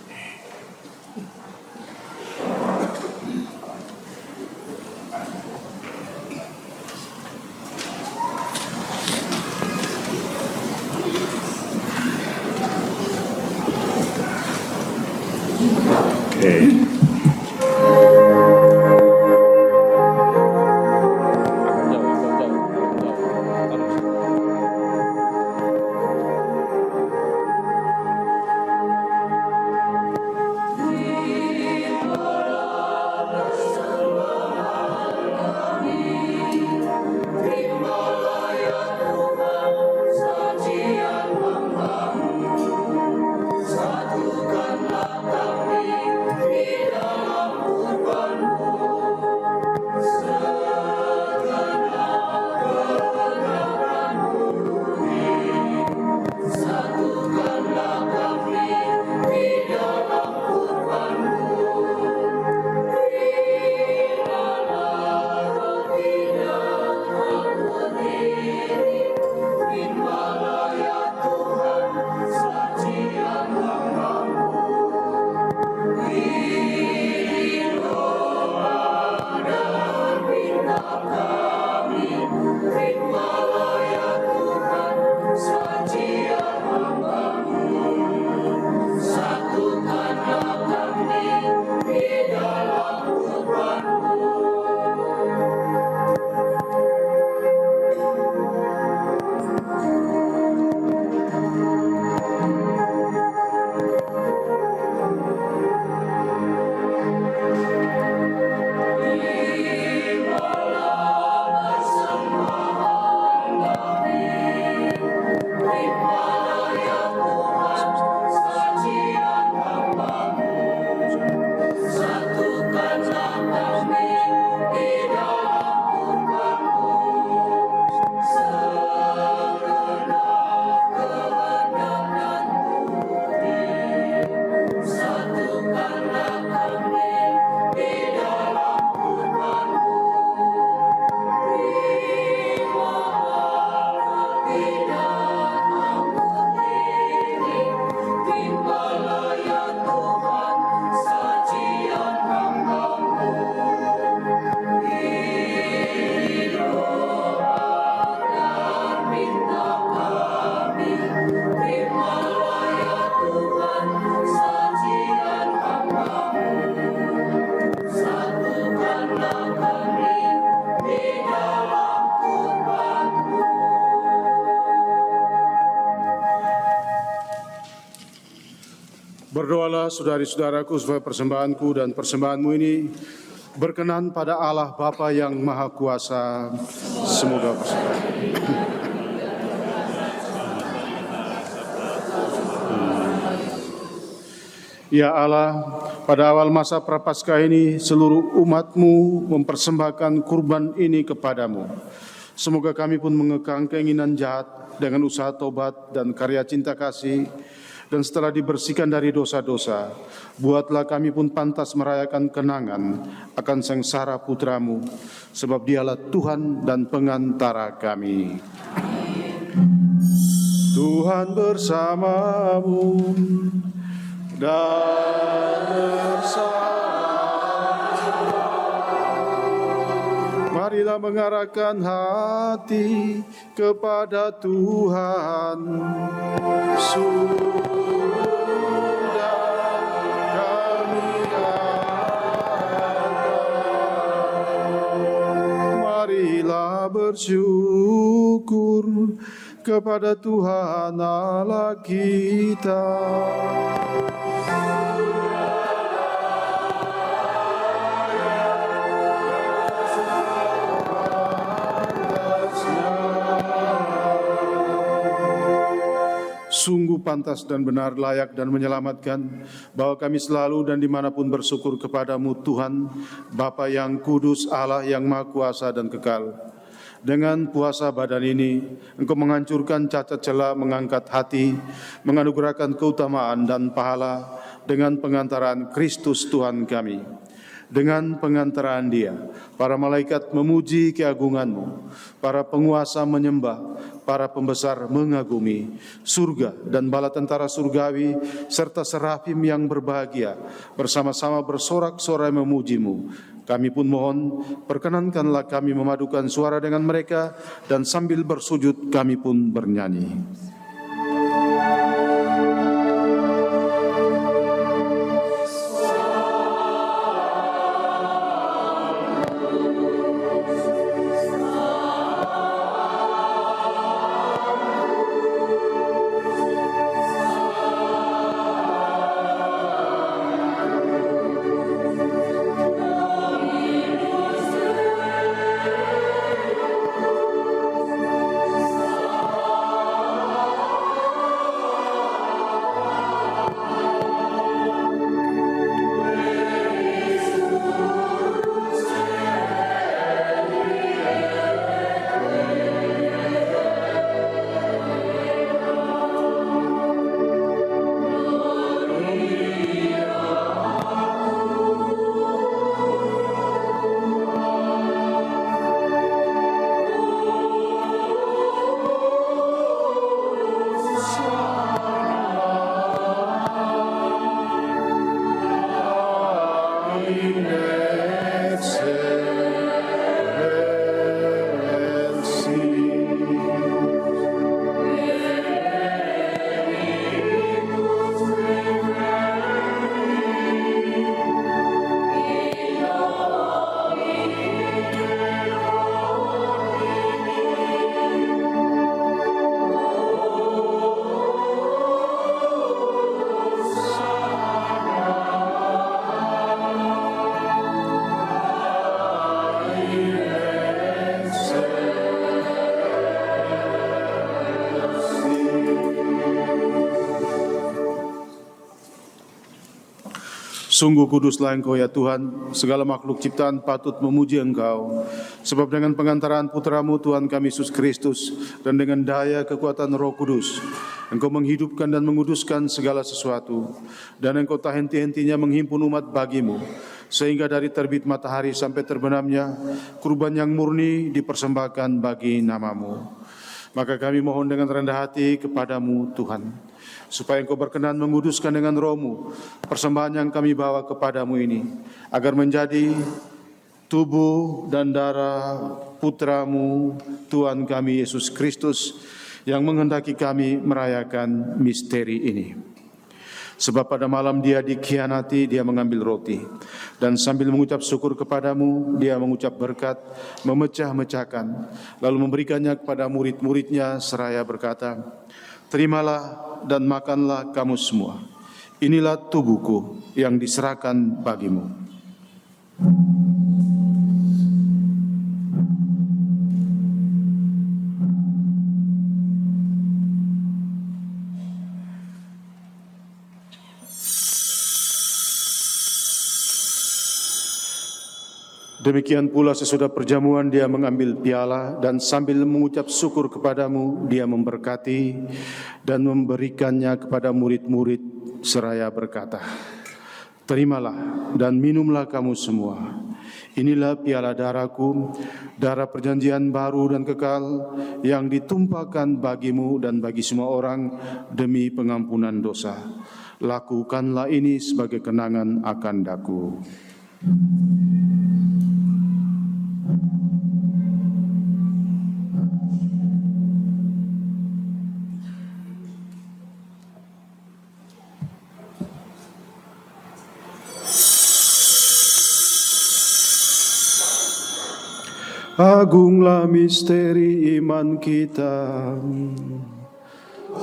Berdoalah saudari-saudaraku supaya persembahanku dan persembahanmu ini berkenan pada Allah Bapa yang Maha Kuasa. Semoga Ya Allah, pada awal masa Prapaskah ini seluruh umat-Mu mempersembahkan kurban ini kepadamu. Semoga kami pun mengekang keinginan jahat dengan usaha tobat dan karya cinta kasih, dan setelah dibersihkan dari dosa-dosa, buatlah kami pun pantas merayakan kenangan akan sengsara putra-Mu, sebab Dialah Tuhan dan pengantara kami. Tuhan bersamamu dan bersama. Marilah mengarahkan hati kepada Tuhan. Sudah kami arahkan. Marilah bersyukur kepada Tuhan Allah kita. Sungguh pantas dan benar, layak dan menyelamatkan, bahwa kami selalu dan dimanapun bersyukur kepadamu Tuhan, Bapa yang kudus, Allah yang maha kuasa dan kekal. Dengan puasa badan ini, Engkau menghancurkan cacat celah, mengangkat hati, menganugerahkan keutamaan dan pahala dengan pengantaran Kristus Tuhan kami. Dengan pengantaran Dia, para malaikat memuji keagungan-Mu, para penguasa menyembah, para pembesar mengagumi, surga dan bala tentara surgawi, serta serafim yang berbahagia, bersama-sama bersorak-sorai memuji-Mu. Kami pun mohon, perkenankanlah kami memadukan suara dengan mereka, dan sambil bersujud kami pun bernyanyi. Sungguh kuduslah Engkau ya Tuhan, segala makhluk ciptaan patut memuji Engkau. Sebab dengan pengantaran Putra-Mu Tuhan kami Yesus Kristus, dan dengan daya kekuatan Roh Kudus, Engkau menghidupkan dan menguduskan segala sesuatu, dan Engkau tak henti-hentinya menghimpun umat bagi-Mu, sehingga dari terbit matahari sampai terbenamnya, kurban yang murni dipersembahkan bagi nama-Mu. Maka kami mohon dengan rendah hati kepada-Mu Tuhan, supaya Engkau berkenan menguduskan dengan Roh-Mu persembahan yang kami bawa kepadamu ini, agar menjadi tubuh dan darah Putra-Mu Tuhan kami Yesus Kristus, yang menghendaki kami merayakan misteri ini. Sebab pada malam Dia dikhianati, Dia mengambil roti, dan sambil mengucap syukur kepadamu, Dia mengucap berkat, memecah-mecahkan, lalu memberikannya kepada murid-muridnya seraya berkata, "Terimalah dan makanlah kamu semua. Inilah tubuhku yang diserahkan bagimu. Demikian pula sesudah perjamuan dia mengambil piala dan sambil mengucap syukur kepadamu, dia memberkati dan memberikannya kepada murid-murid seraya berkata, "Terimalah dan minumlah kamu semua. Inilah piala darahku, darah perjanjian baru dan kekal yang ditumpahkan bagimu dan bagi semua orang demi pengampunan dosa. Lakukanlah ini sebagai kenangan akan daku." Agunglah misteri iman kita,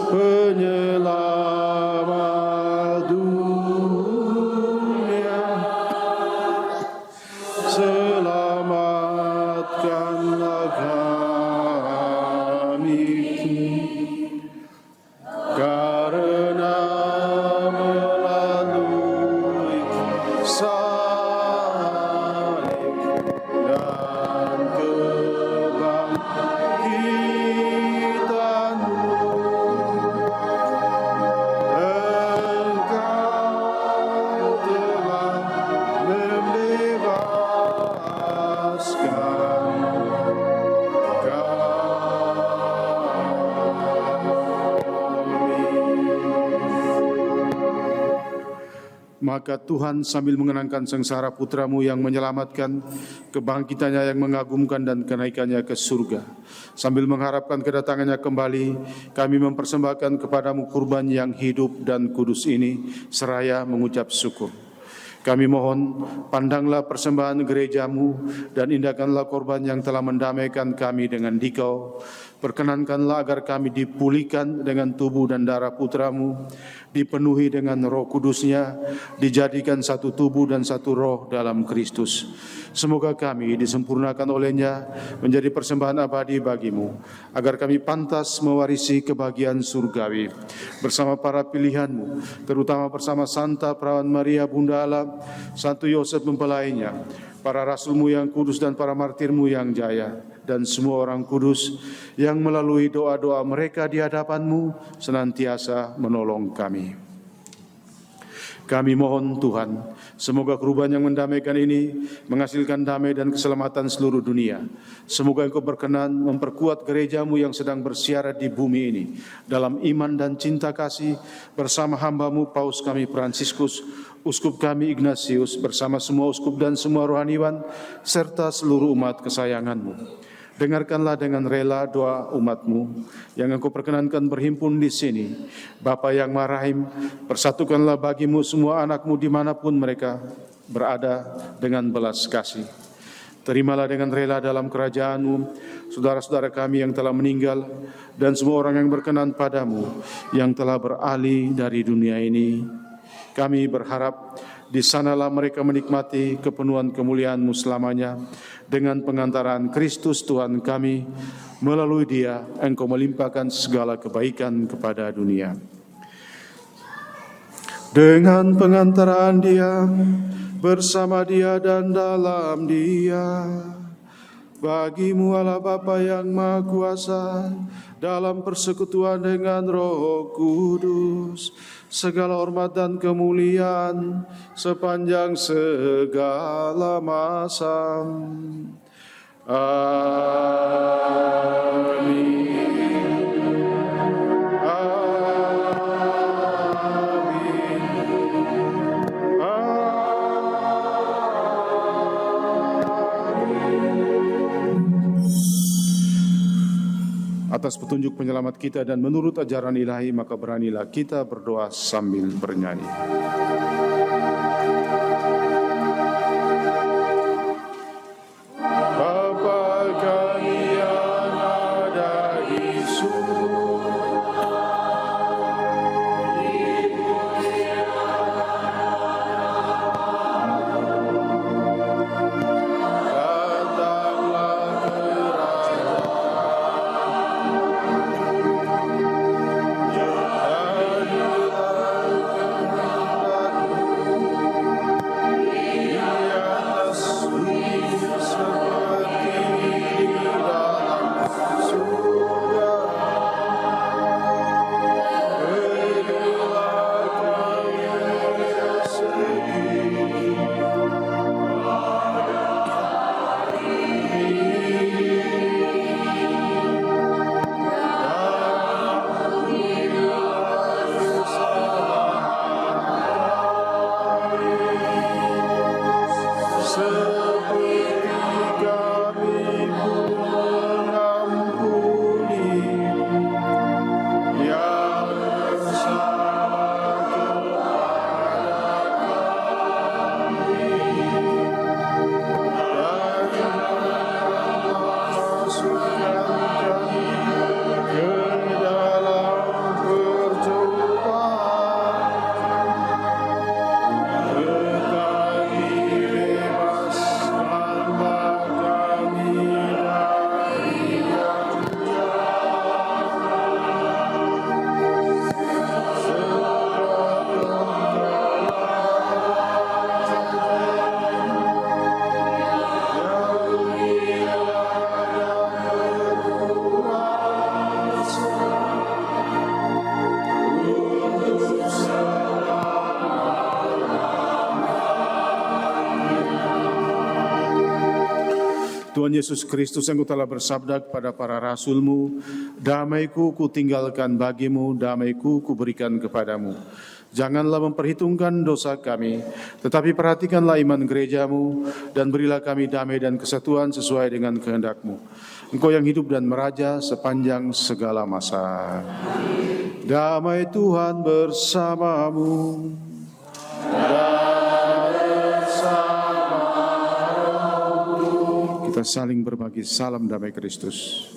penyelamat dunia, selamatkanlah kami, karena melalui salib dan Maka Tuhan sambil mengenangkan sengsara putramu yang menyelamatkan, kebangkitannya yang mengagumkan dan kenaikannya ke surga, sambil mengharapkan kedatangannya kembali, kami mempersembahkan kepadamu kurban yang hidup dan kudus ini, seraya mengucap syukur. Kami mohon, pandanglah persembahan gerejamu dan indahkanlah korban yang telah mendamaikan kami dengan Dikau. Perkenankanlah agar kami dipulihkan dengan tubuh dan darah putramu, dipenuhi dengan Roh Kudusnya, dijadikan satu tubuh dan satu roh dalam Kristus. Semoga kami disempurnakan olehnya menjadi persembahan abadi bagimu, agar kami pantas mewarisi kebahagiaan surgawi bersama para pilihanmu, terutama bersama Santa Perawan Maria Bunda Allah, Santo Yosef mempelainya, para rasulmu yang kudus dan para martirmu yang jaya, dan semua orang kudus yang melalui doa-doa mereka di hadapanmu senantiasa menolong kami. Kami mohon Tuhan, semoga kurban yang mendamaikan ini menghasilkan damai dan keselamatan seluruh dunia. Semoga Engkau berkenan memperkuat gerejamu yang sedang bersiarat di bumi ini dalam iman dan cinta kasih bersama hamba-Mu Paus kami Fransiskus, Uskup kami Ignatius, bersama semua uskup dan semua rohaniwan, serta seluruh umat kesayangan-Mu. Dengarkanlah dengan rela doa umat-Mu yang Engkau perkenankan berhimpun di sini. Bapa yang Maha Rahim, persatukanlah bagimu semua anak-Mu dimanapun mereka berada dengan belas kasih. Terimalah dengan rela dalam kerajaan-Mu saudara-saudara kami yang telah meninggal dan semua orang yang berkenan padamu yang telah beralih dari dunia ini. Kami berharap di sanalah mereka menikmati kepenuhan kemuliaan-Mu selamanya dengan pengantaran Kristus Tuhan kami. Melalui Dia Engkau melimpahkan segala kebaikan kepada dunia. Dengan pengantaran Dia, bersama Dia dan dalam Dia, bagimu Allah Bapa yang Maha Kuasa, dalam persekutuan dengan Roh Kudus, segala hormat dan kemuliaan sepanjang segala masa. Amin. Atas petunjuk penyelamat kita dan menurut ajaran ilahi, maka beranilah kita berdoa sambil bernyanyi. Bapa kami yang ada di surga, dimuliakanlah Tuhan Yesus Kristus yang telah bersabda kepada para rasul-Mu, damai-Ku kutinggalkan bagimu, damai-Ku kuberikan kepadamu. Janganlah memperhitungkan dosa kami, tetapi perhatikanlah iman gereja-Mu, dan berilah kami damai dan kesatuan sesuai dengan kehendak-Mu. Engkau yang hidup dan meraja sepanjang segala masa. Damai Tuhan bersamamu. Kita saling berbagi salam damai Kristus.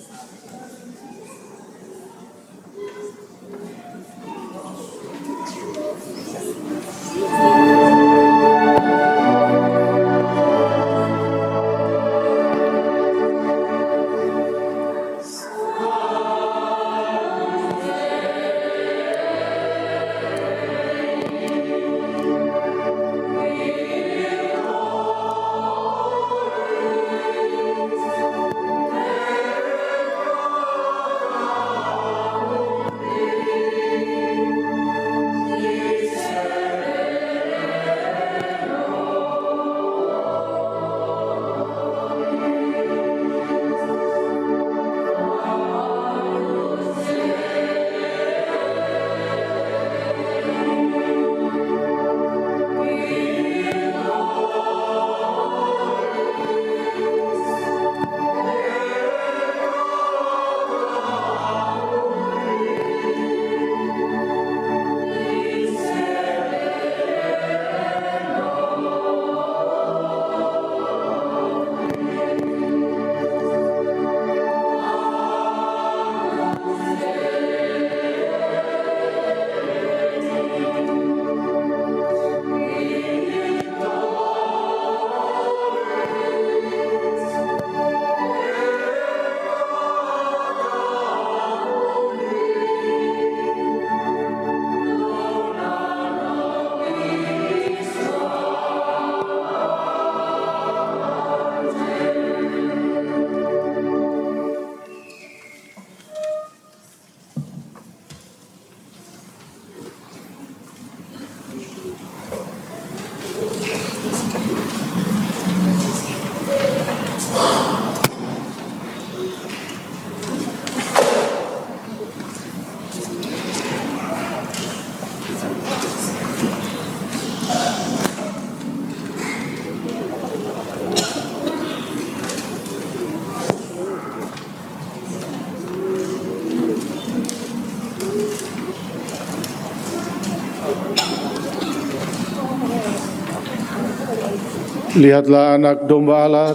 Lihatlah anak domba Allah,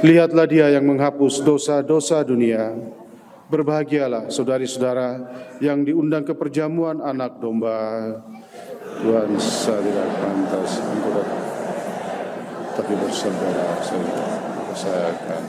lihatlah dia yang menghapus dosa-dosa dunia. Berbahagialah saudari-saudara yang diundang ke perjamuan anak domba. Tuhan, saya tidak pantas engkau datang, tapi bersaudara saya akan.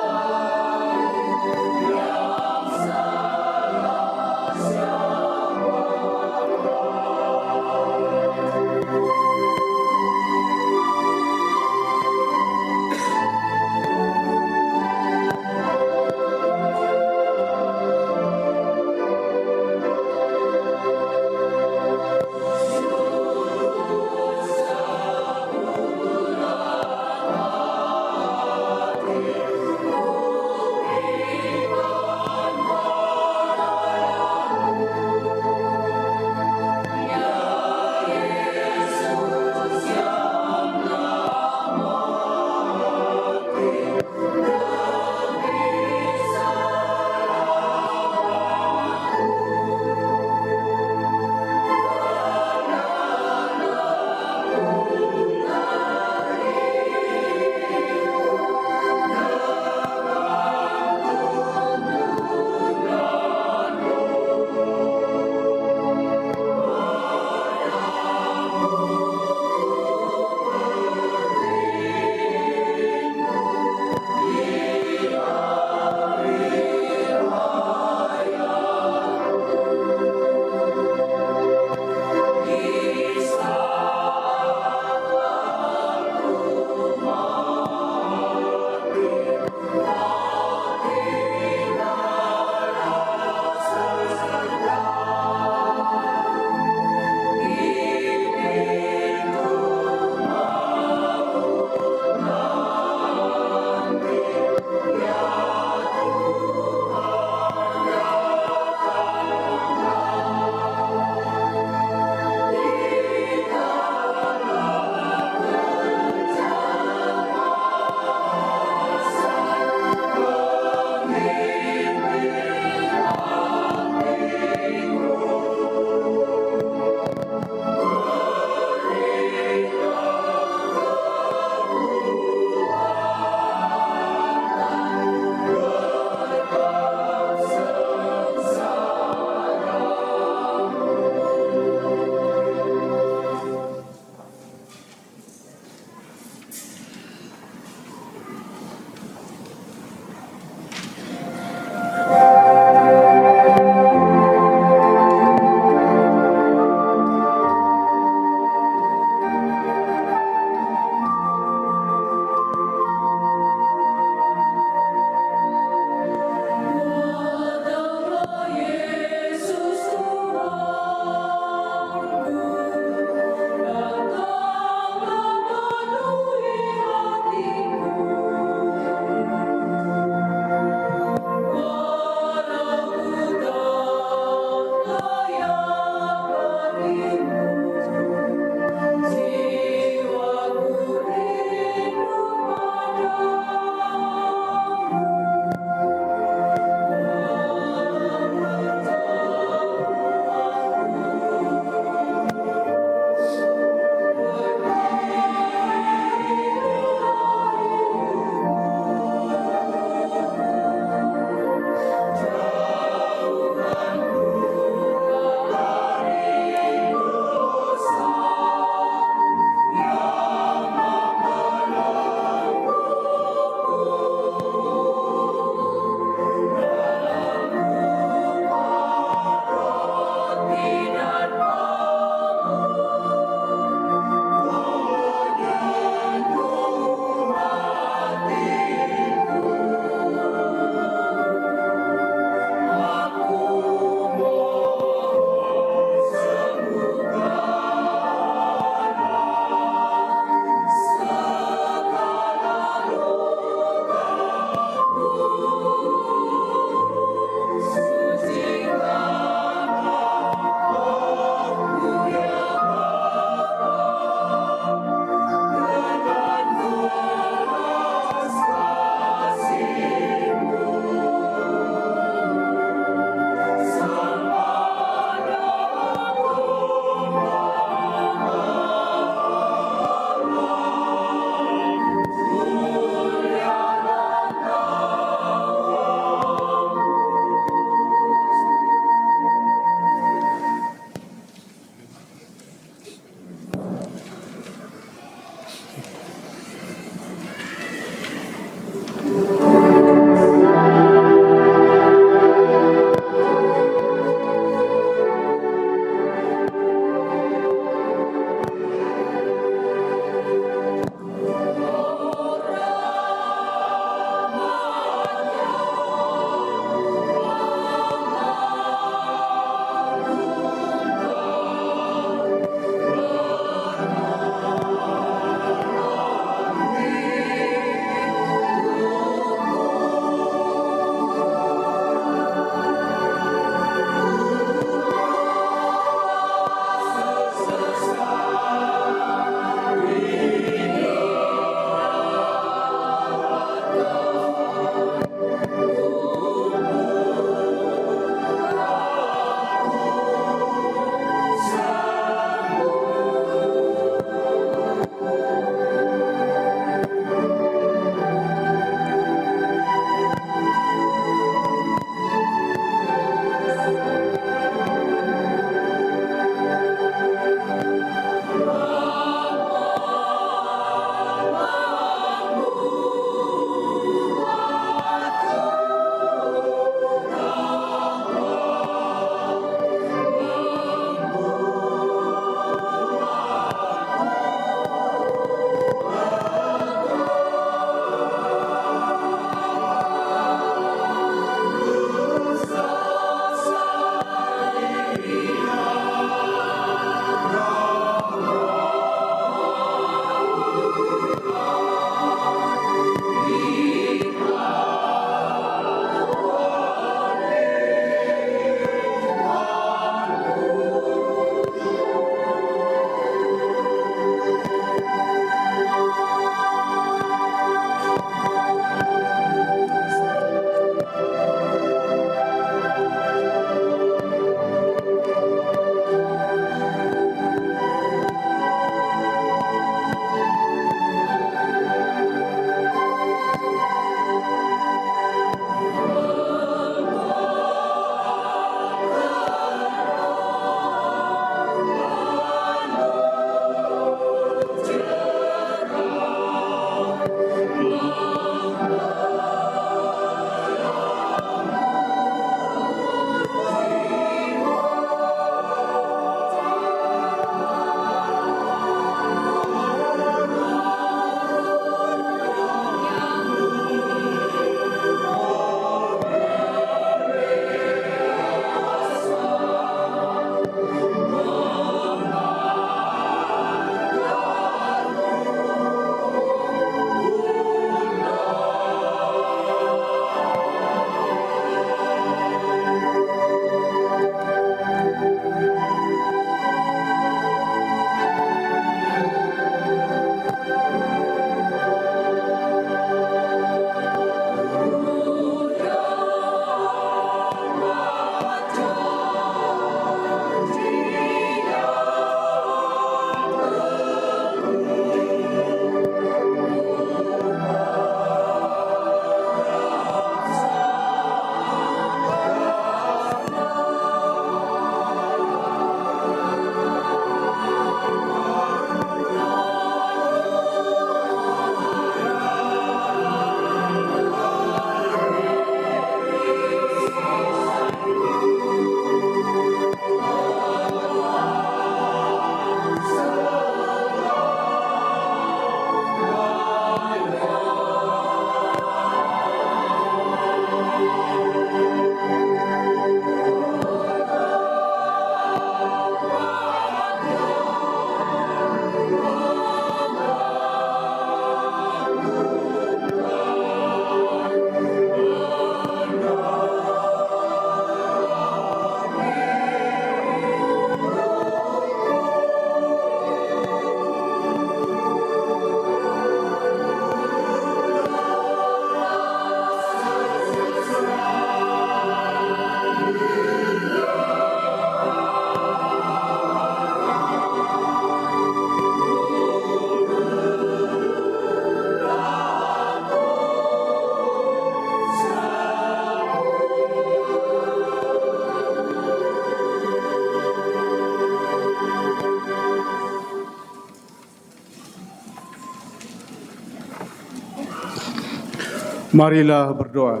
Marilah berdoa.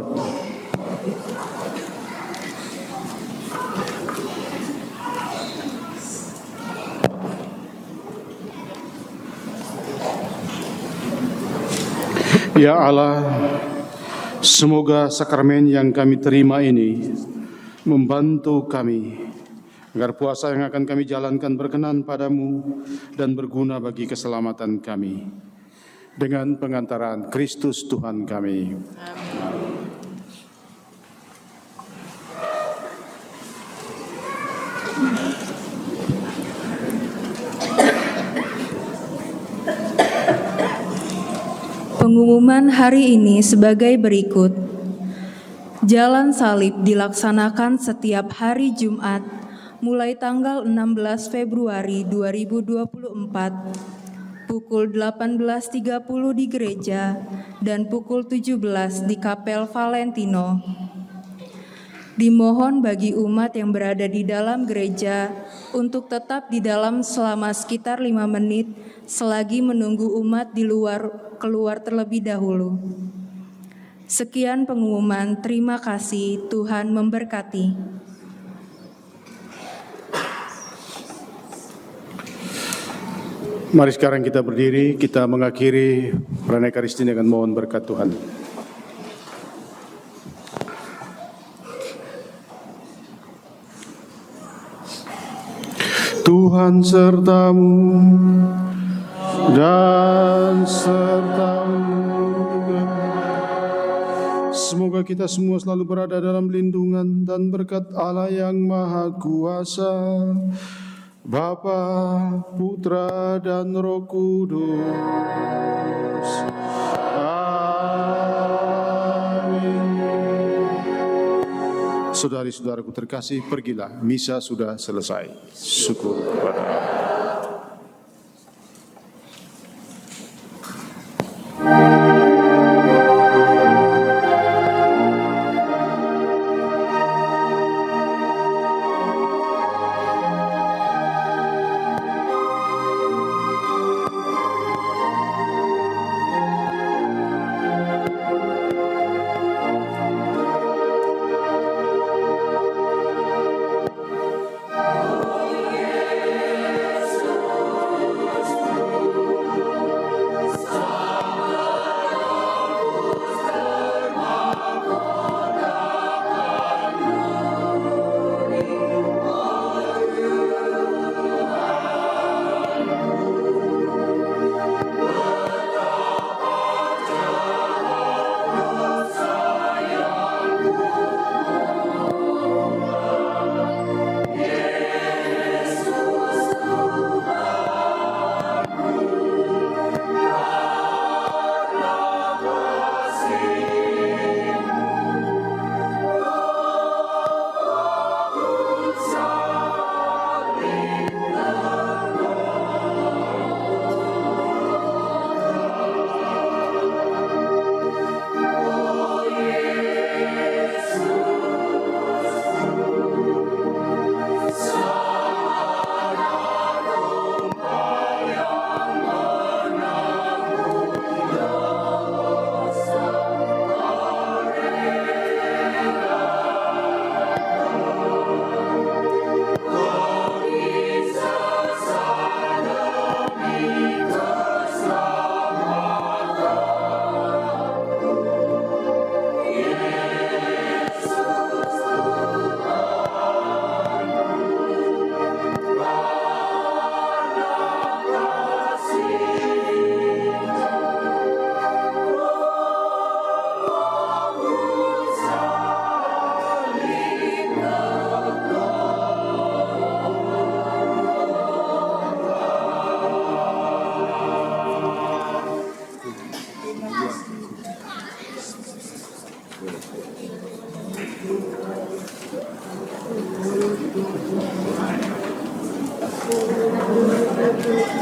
Ya Allah, semoga sakramen yang kami terima ini membantu kami agar puasa yang akan kami jalankan berkenan padamu dan berguna bagi keselamatan kami. Dengan pengantaran Kristus Tuhan kami. Pengumuman hari ini sebagai berikut. Jalan salib dilaksanakan setiap hari Jumat mulai tanggal 16 Februari 2024 pukul 18.30 di gereja dan pukul 17 di Kapel Valentino. Dimohon bagi umat yang berada di dalam gereja untuk tetap di dalam selama sekitar 5 menit selagi menunggu umat di luar keluar terlebih dahulu. Sekian pengumuman, terima kasih, Tuhan memberkati. Mari sekarang kita berdiri, kita mengakhiri perayaan Ekaristi dengan mohon berkat Tuhan. Tuhan sertamu dan sertamu. Semoga kita semua selalu berada dalam lindungan dan berkat Allah yang Maha Kuasa, Bapa, Putra, dan Roh Kudus. Amin. Saudari-saudaraku terkasih, pergilah, misa sudah selesai. Syukur kepada Allah. Thank you.